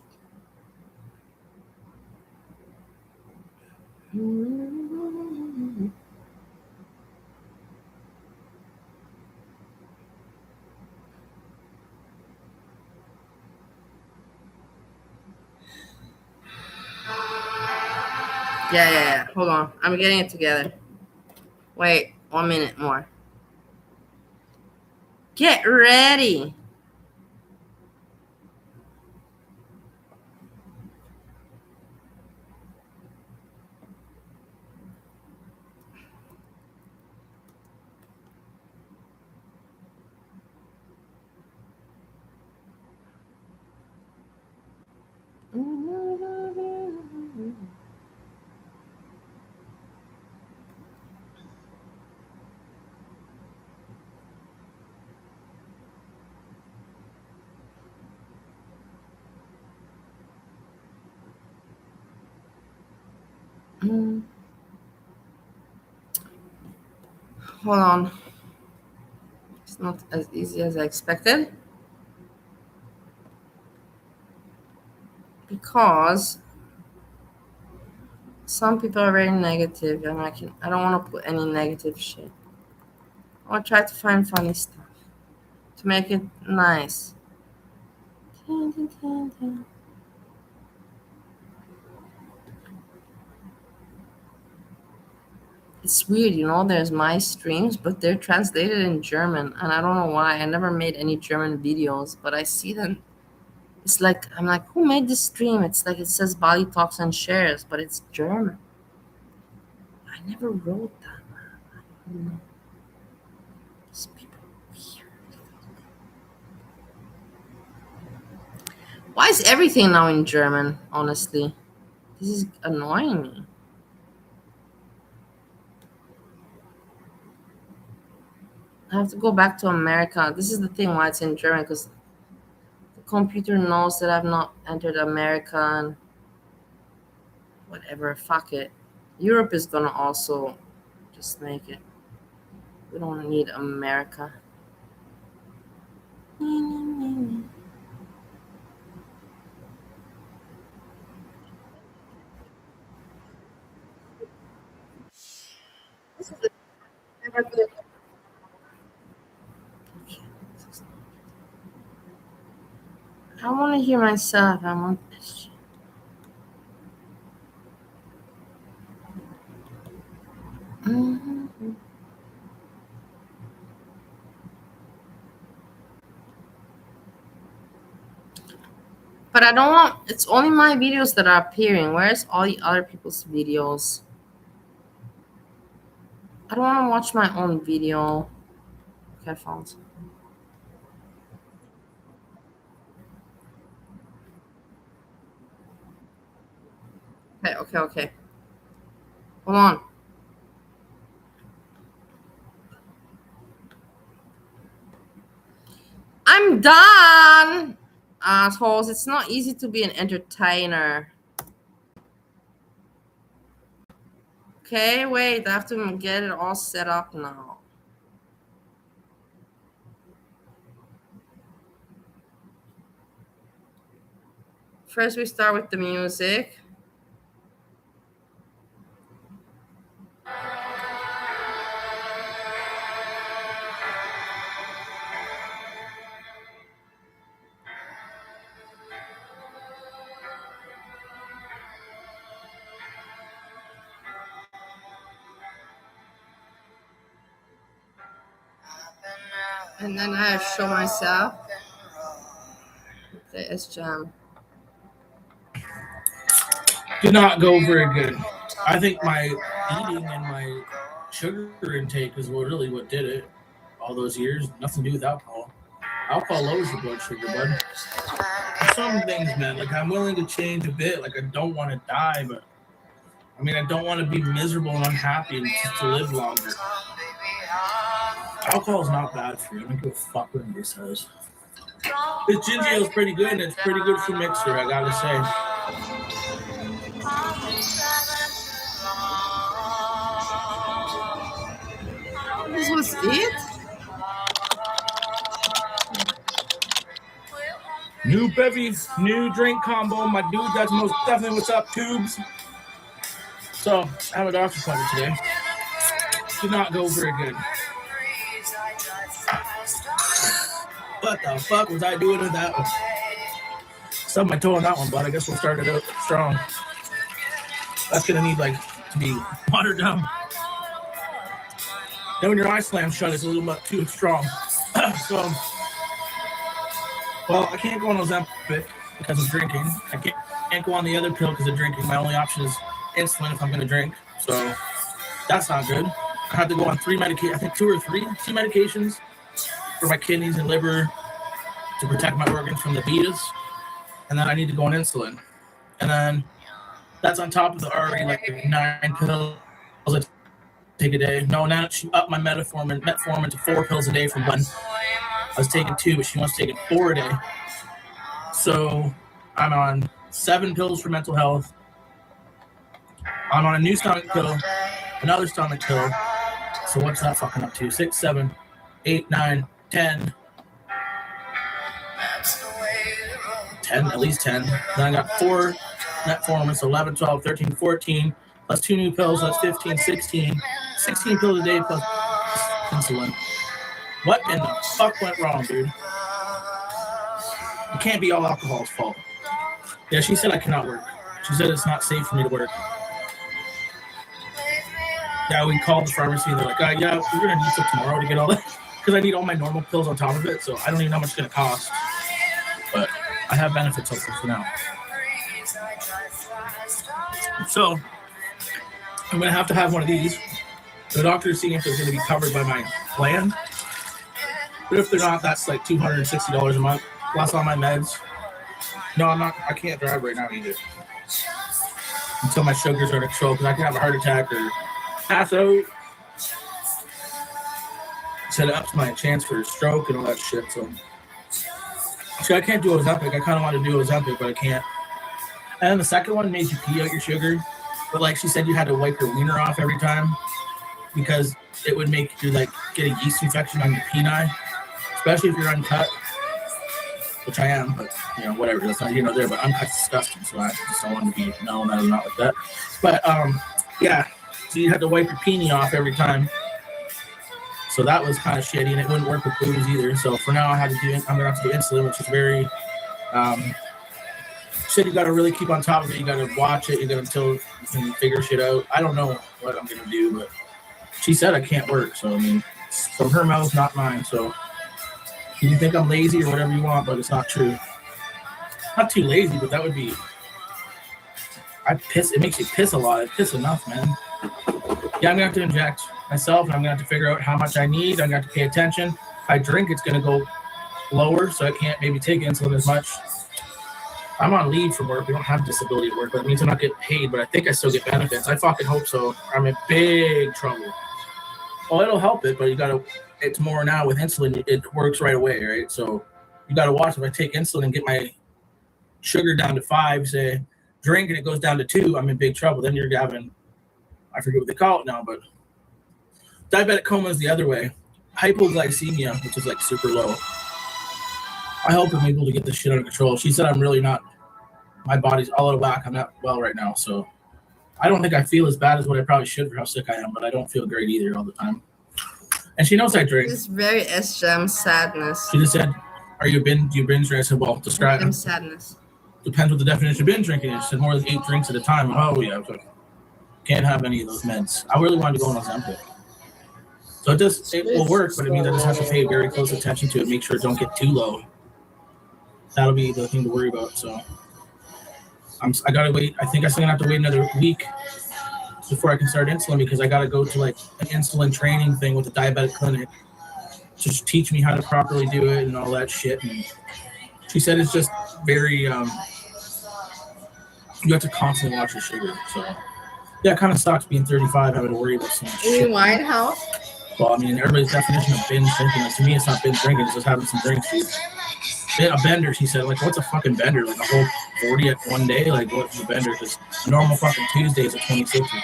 Yeah. Hold on. I'm getting it together. Wait, 1 minute more. Get ready. Hold on. It's not as easy as I expected. Because some people are very negative, and I don't want to put any negative shit. I want to try to find funny stuff to make it nice. It's weird, there's my streams, but they're translated in German, and I don't know why. I never made any German videos, but I see them. It's like, I'm like, who made this stream? It's like it says Bali Talks and Shares, but it's German. I never wrote that, man. I don't know. These people are weird. Why is everything now in German, honestly? This is annoying me. I have to go back to America. This is the thing why it's in German, because the computer knows that I've not entered America and whatever. Fuck it. Europe is gonna also just make it. We don't need America. This is never good. I want to hear myself. I want this. But I don't want. It's only my videos that are appearing. Where's all the other people's videos? I don't want to watch my own video. Okay, I found some. Okay. Hold on. I'm done, assholes. It's not easy to be an entertainer. Okay, wait. I have to get it all set up now. First, we start with the music. And then I show myself the S-Jam. Did not go very good. I think my eating and my sugar intake is really what did it all those years. Nothing to do with alcohol. Alcohol lowers your blood sugar, bud. Some things, man, like I'm willing to change a bit. Like I don't want to die, but I don't want to be miserable and unhappy and just to live longer. Alcohol is not bad for you. I don't give a fuck what anybody says. This ginger ale is pretty good, and it's pretty good for mixer, I gotta say. This was it? New bevy, new drink combo. My dude, that's most definitely what's up, tubes. So, I have a doctor's appointment today. Did not go very good. What the fuck was I doing with that one? Stubbed my toe on that one, but I guess we'll start it out strong. That's gonna need like to be watered down. Then when your eye slams shut, it's a little bit too strong. So, well, I can't go on Ozempic because I'm drinking. I can't go on the other pill because of drinking. My only option is insulin if I'm gonna drink. So that's not good. I have to go on 3 medications. I think 2 medications for my kidneys and liver to protect my organs from the betas. And then I need to go on insulin. And then that's on top of the already like 9 pills I take a day. No, now she upped my metformin to 4 pills a day from 1. I was taking 2, but she wants to take 4 a day. So I'm on 7 pills for mental health. I'm on a new stomach pill, another stomach pill. So what's that fucking up to? 6, 7, 8, 9, 10. 10, at least 10. Then I got 4 metformin, so 11, 12, 13, 14, plus 2 new pills, that's 15, 16. 16 pills a day plus insulin. What in the fuck went wrong, dude? It can't be all alcohol's fault. Yeah, she said I cannot work. She said it's not safe for me to work. Yeah, we called the pharmacy and they're like, yeah, we're going to need till tomorrow to get all that. Because I need all my normal pills on top of it, so I don't even know how much it's going to cost. But I have benefits hopefully for now. So, I'm going to have one of these. The doctor is seeing if they're going to be covered by my plan. But if they're not, that's like $260 a month, plus all my meds. No, I can't drive right now either. Until my sugars are in control, because I can have a heart attack or pass out. Said it ups my chance for a stroke and all that shit. So I can't do Ozempic. I kind of want to do Ozempic, but I can't. And then the second one made you pee out your sugar. But like she said, you had to wipe your wiener off every time because it would make you like get a yeast infection on your peni, especially if you're uncut, which I am, but whatever. That's not here nor there, but uncut's disgusting. So I just don't want to be known that I'm not like that. But yeah. So you had to wipe your peni off every time. So that was kind of shitty, and it wouldn't work with booze either. So for now, I'm gonna have to do insulin, which is very shit. You got to really keep on top of it. You got to watch it. You got until you can figure shit out. I don't know what I'm gonna do, but she said I can't work. So I mean, from her mouth, not mine. So you can think I'm lazy or whatever you want, but it's not true. Not too lazy, but that would be. I piss. It makes you piss a lot. I piss enough, man. Yeah, I'm gonna have to inject myself, and I'm gonna have to figure out how much I need. I'm gonna have to pay attention. If I drink, it's gonna go lower, so I can't maybe take insulin as much. I'm on leave from work. We don't have disability at work, but it means I'm not getting paid, but I think I still get benefits. I fucking hope so. I'm in big trouble. Well, it'll help it, but it's more now with insulin. It works right away, right? So you gotta watch. If I take insulin and get my sugar down to 5, say, drink, and it goes down to 2, I'm in big trouble. Then you're having, I forget what they call it now, but diabetic coma is the other way. Hypoglycemia, which is like super low. I hope I'm able to get this shit under control. She said I'm really not, my body's all out of whack. I'm not well right now, so I don't think I feel as bad as what I probably should for how sick I am, but I don't feel great either all the time. And she knows I drink. It's very SGM sadness. She just said, do you binge drink? I said, well, describe it. Sadness. Depends what the definition of binge drinking is. She said more than 8 drinks at a time. Oh, yeah. Can't have any of those meds. I really wanted to go on Ozempic. So it will work, but it means I just have to pay very close attention to it, make sure it don't get too low. That'll be the thing to worry about. So I gotta wait. I think I'm gonna have to wait another week before I can start insulin, because I gotta go to like an insulin training thing with the diabetic clinic to teach me how to properly do it and all that shit. And she said it's just very you have to constantly watch your sugar. So yeah, it kind of sucks being 35 having to worry about so much shit. Winehouse? Well, I mean, everybody's definition of binge drinking is, to me, it's not binge drinking, it's just having some drinks. A bender, she said, like, what's a fucking bender? Like a whole 40 at one day? Like, what's a bender? Just normal fucking Tuesdays at 2060.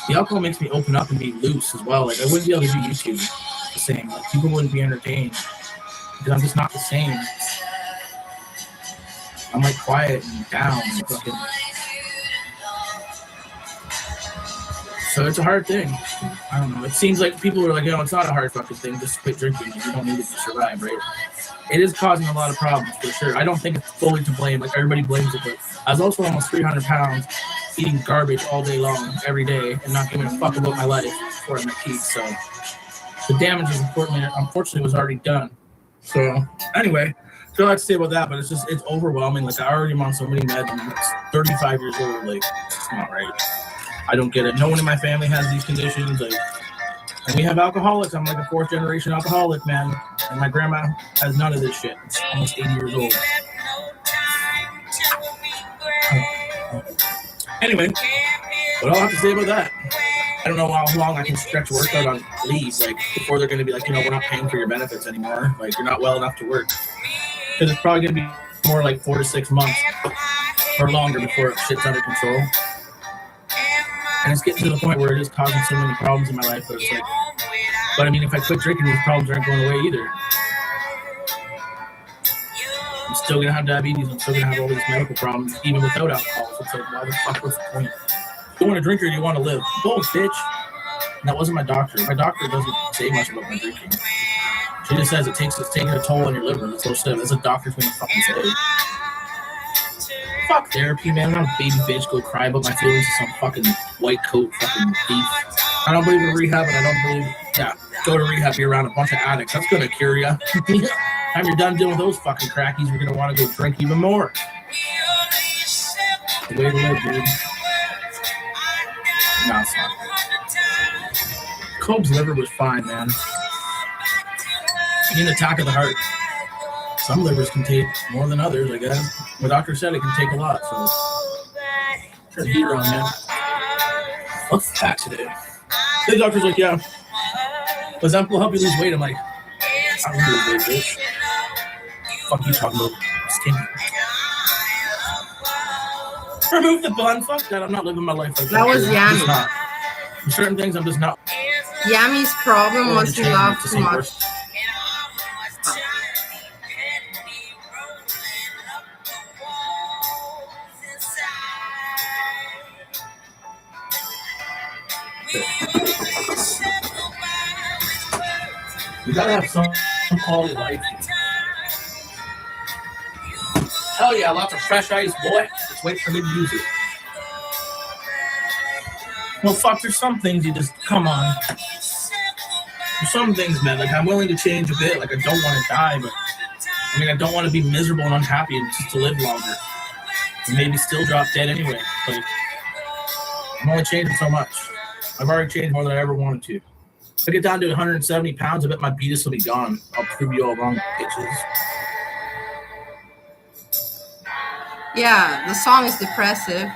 The alcohol makes me open up and be loose as well. Like, I wouldn't be able to do YouTube the same. Like, people wouldn't be entertained because I'm just not the same. I'm like quiet and down. And fucking... So it's a hard thing. I don't know. It seems like people are like, it's not a hard fucking thing. Just quit drinking. You don't need it to survive, right? It is causing a lot of problems for sure. I don't think it's fully to blame. Like everybody blames it, but I was also almost 300 pounds, eating garbage all day long, every day, and not giving a fuck about my life before I met Keith. So the damage is unfortunately was already done. So anyway, that's all I have to say about that. But it's overwhelming. Like I already am on so many meds. I'm 35 years old. Like it's not right. I don't get it. No one in my family has these conditions. Like, and we have alcoholics. I'm like a 4th generation alcoholic, man. And my grandma has none of this shit. It's almost 80 years old. Anyway, what I'll have to say about that. I don't know how long I can stretch work out on leave, like before they're going to be like, we're not paying for your benefits anymore. Like you're not well enough to work. Because it's probably going to be more like 4 to 6 months or longer before shit's under control. And it's getting to the point where it is causing so many problems in my life that it's like, but I mean, if I quit drinking, these problems aren't going away either. I'm still going to have diabetes. I'm still going to have all these medical problems, even without alcohol. So it's like, why the fuck was the point? Do you want to drink or do you want to live? Both, bitch. And that wasn't my doctor. My doctor doesn't say much about my drinking. She just says it's taking a toll on your liver. That's what she said. That's a doctor's going to fucking say. Fuck therapy, man. I'm not a baby bitch. Go cry about my feelings to some fucking white coat fucking thief. I don't believe in rehab, and I don't believe, go to rehab, be around a bunch of addicts. That's going to cure you. After you're done dealing with those fucking crackies, you're going to want to go drink even more. The way to live, dude. No, it's not. Cope's liver was fine, man. He had an attack of the heart. Some livers can take more than others, I guess. My doctor said it can take a lot, so turn the heater on, man. What's that today? The doctor's like, yeah. That will help you lose weight. I'm like, I don't lose weight, bitch. Fuck you talking about skinny. Remove the bun. Fuck that. I'm not living my life like that. That was Yami. Certain things I'm just not. Yami's problem was he loved too much. You gotta have some quality life. Hell yeah, lots of fresh ice, boy. Just wait for me to use it. Well, fuck, there's some things you just, come on. There's some things, man, like I'm willing to change a bit. Like I don't want to die, but I mean, I don't want to be miserable and unhappy and just to live longer. And maybe still drop dead anyway. Like, I'm only changing so much. I've already changed more than I ever wanted to. If I get down to 170 pounds, I bet my beatus will be gone. I'll prove you all wrong, bitches. Yeah, the song is depressive.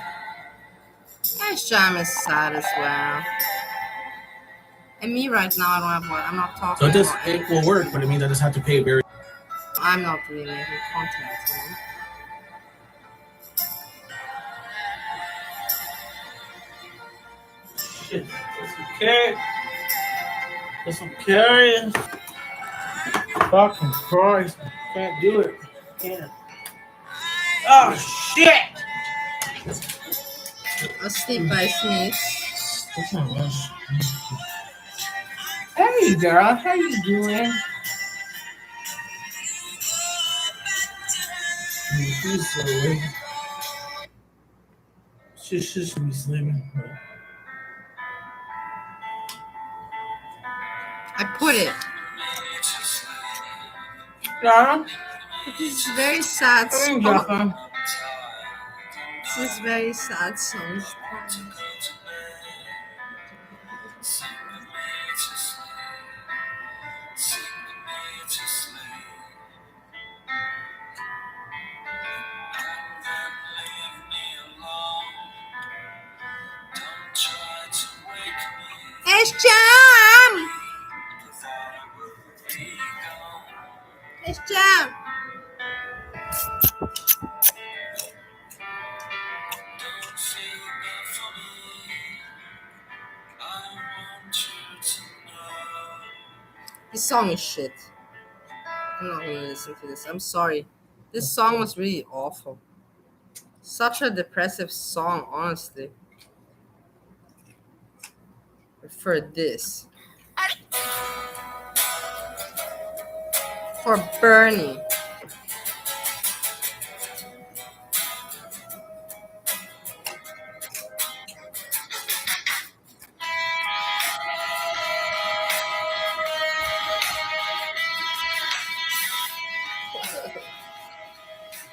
Nice Jam is sad as well. And me right now, I don't have one. I'm not talking. So it will work, but it means I just have to pay very. I'm not really making content. Shit, this will carry. Fucking Christ, can't do it. Can't. Oh shit! Asleep by Smith. Hey girl, how you doing? She's sleeping. She should be sleeping. I put it. Yeah. This is very sad song. This is very sad song. It's Jam! It's Jam! This song is shit. I'm not gonna listen to this. I'm sorry. This song was really awful. Such a depressive song, honestly. For this. For Bernie.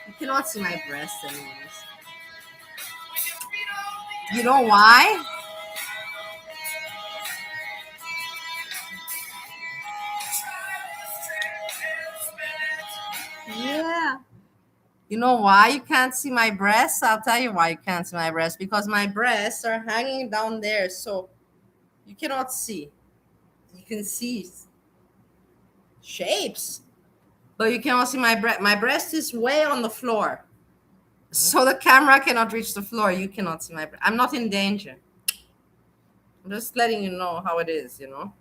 You cannot see my breast anyways. You know why? Yeah. You know why you can't see my breasts? I'll tell you why you can't see my breasts. Because my breasts are hanging down there, so you cannot see. You can see shapes, but you cannot see my breast. My breast is way on the floor, so the camera cannot reach the floor. You cannot see my breast. I'm not in danger. I'm just letting you know how it is, you know?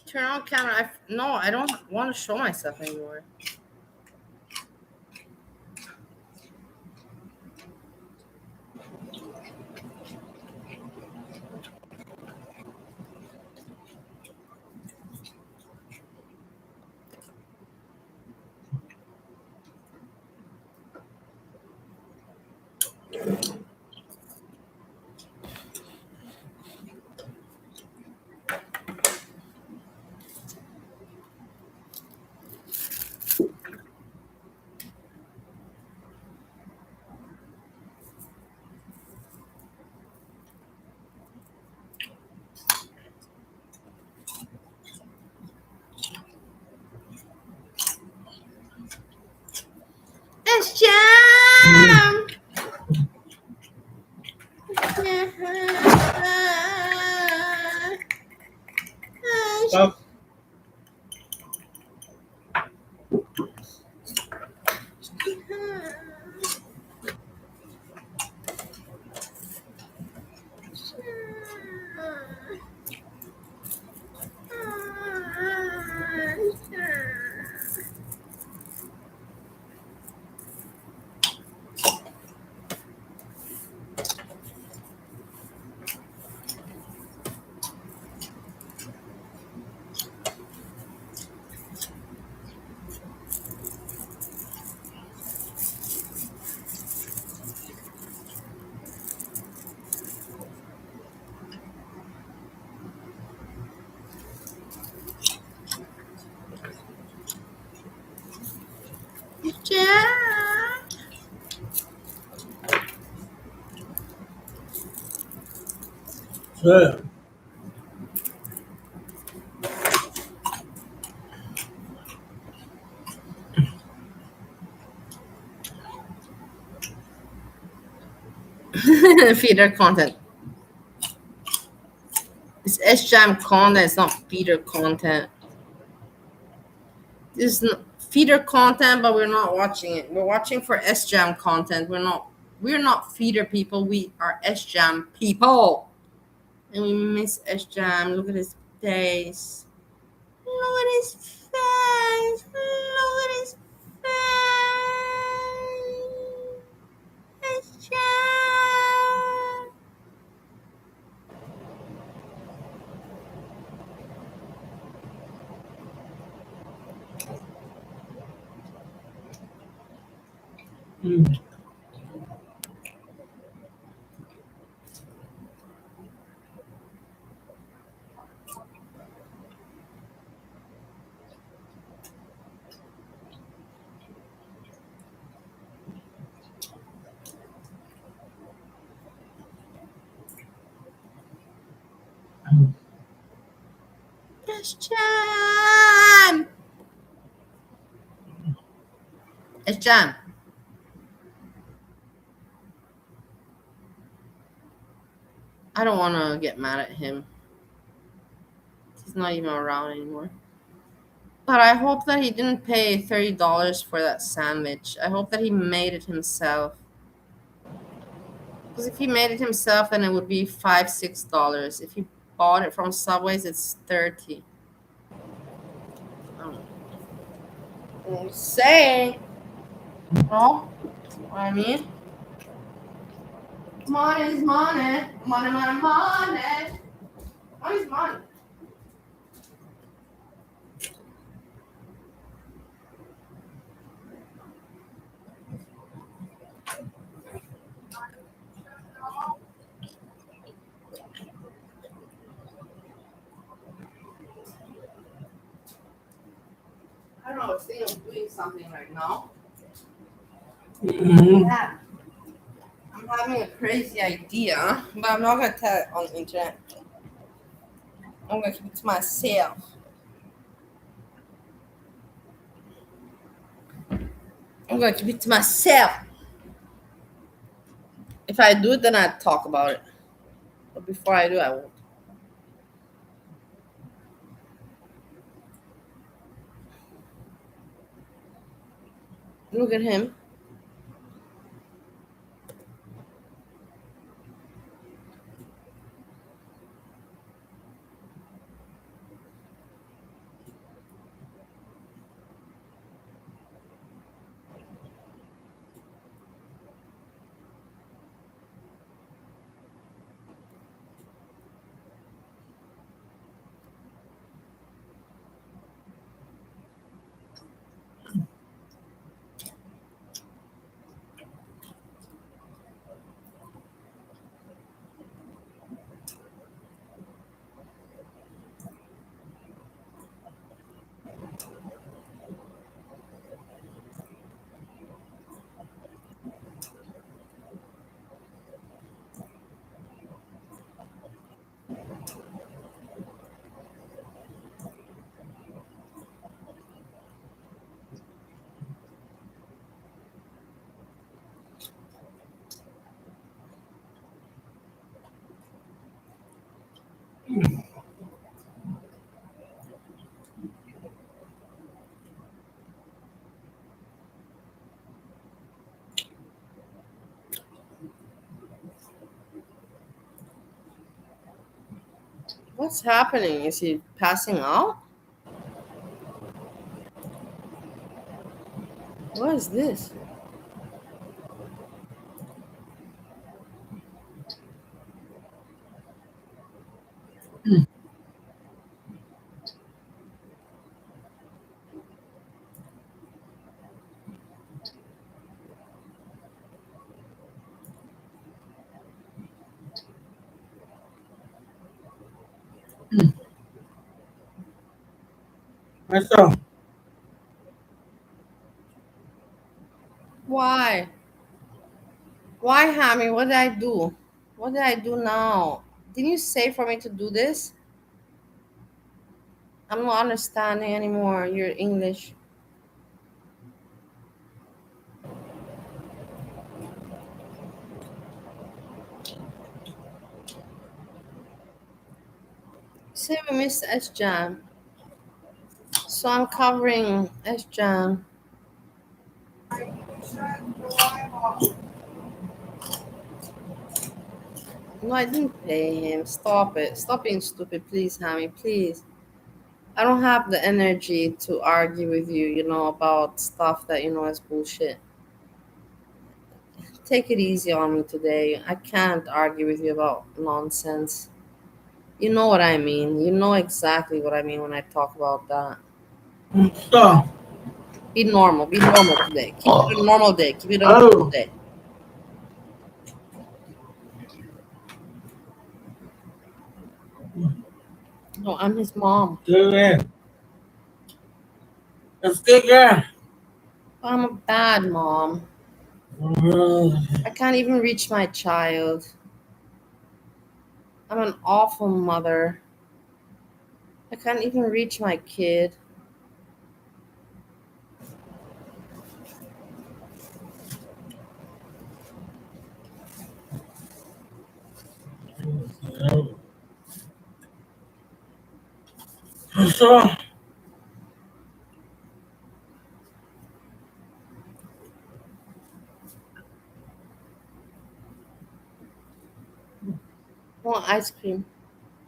Turn on camera. No, I don't want to show myself anymore. Jack. So, Feeder content. It's SJAM content. It's not feeder content. This is feeder content, but we're not watching it. We're watching for SJAM content. We're not feeder people. We are SJAM people. And we miss SJAM. Look at his face. Look at his face. Look at his face. SJAM. mm. SJAM. SJAM. I don't want to get mad at him. He's not even around anymore. But I hope that he didn't pay $30 for that sandwich. I hope that he made it himself. Because if he made it himself, then it would be $5, $6. If he bought it from Subways, it's 30. Say, no, what I mean. Money is money. Money, money, money. Money is money. I don't know, I think I'm doing something right now. Mhm. Yeah. I'm having a crazy idea, but I'm not gonna tell it on the internet. I'm gonna keep it to myself. I'm gonna keep it to myself. If I do it, then I talk about it. But before I do, I won't. Look at him. What's happening? Is he passing out? What is this? Myself. Why? Why, Hammy? What did I do? What did I do now? Didn't you say for me to do this? I'm not understanding anymore your English. Say we missed S Jam. So I'm covering S Jam. No, I didn't pay him. Stop it. Stop being stupid, please, Hammy. Please. I don't have the energy to argue with you, about stuff that is bullshit. Take it easy on me today. I can't argue with you about nonsense. You know what I mean. You know exactly what I mean when I talk about that. Stop. Be normal. Be normal today. Keep it a normal day. Keep it a normal Oh. day. No, I'm his mom. Do it. Let's get there. I'm a bad mom. I can't even reach my child. I'm an awful mother. I can't even reach my kid. So, I want ice cream.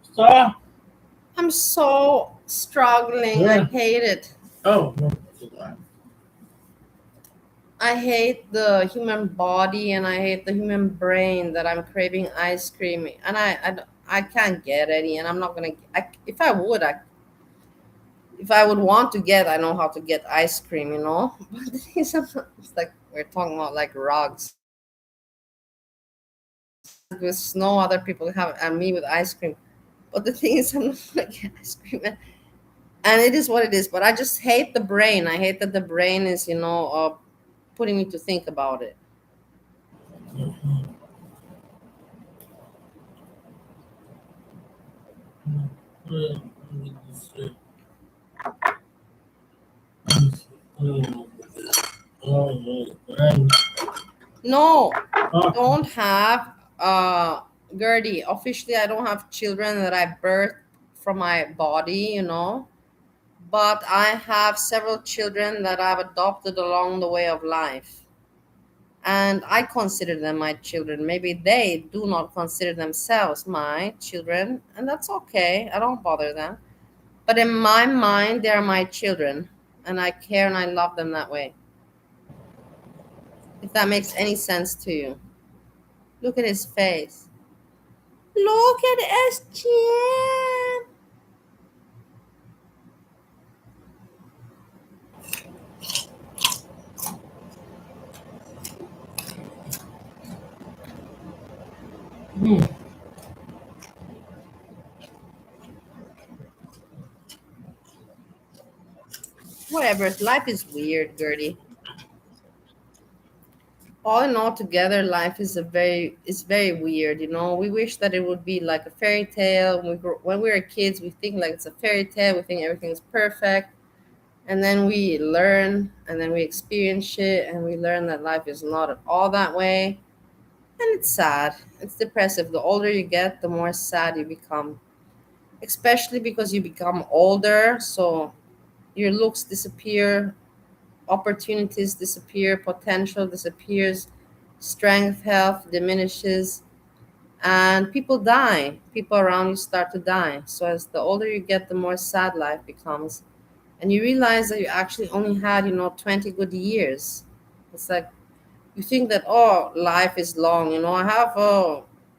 stop. I'm so struggling. I Yeah. hate it. Oh. I hate the human body and I hate the human brain that I'm craving ice cream. And I can't get any. And I'm not going to. If I would, if I would want to get, I know how to get ice cream. But the thing is, it's like we're talking about like rugs. With snow, other people have, and me with ice cream. But the thing is, I'm not going to get ice cream. And it is what it is. But I just hate the brain. I hate that the brain is, putting me to think about it. No, don't have Gertie. Officially, I don't have children that I birthed from my body. But I have several children that I've adopted along the way of life. And I consider them my children. Maybe they do not consider themselves my children, and that's okay. I don't bother them. But in my mind, they're my children, and I care and I love them that way. If that makes any sense to you. Look at his face. Look at SGM. Whatever. Life is weird, Gertie. All in all together, life is very weird. We wish that it would be like a fairy tale. When we were kids, we think like it's a fairy tale. We think everything's perfect. And then we learn and then we experience shit and we learn that life is not at all that way. And it's sad. It's depressive. The older you get, the more sad you become. Especially because you become older, so your looks disappear, opportunities disappear, potential disappears, strength, health diminishes, And people die. People around you start to die. So as the older you get, the more sad life becomes. And you realize that you actually only had, 20 good years. It's like you think that, oh, life is long. I have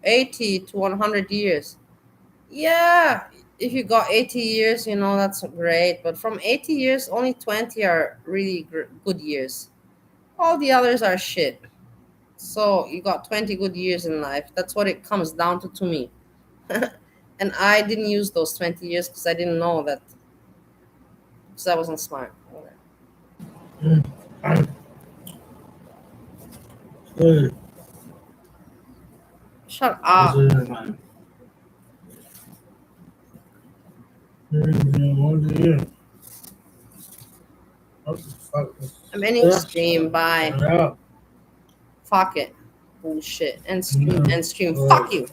80 to 100 years. Yeah, if you got 80 years, that's great. But from 80 years, only 20 are really good years. All the others are shit. So you got 20 good years in life. That's what it comes down to me. And I didn't use those 20 years because I didn't know that, because I wasn't smart. Good. Shut up. I'm ending stream. Bye. Fuck it. Bullshit. And stream. Fuck you.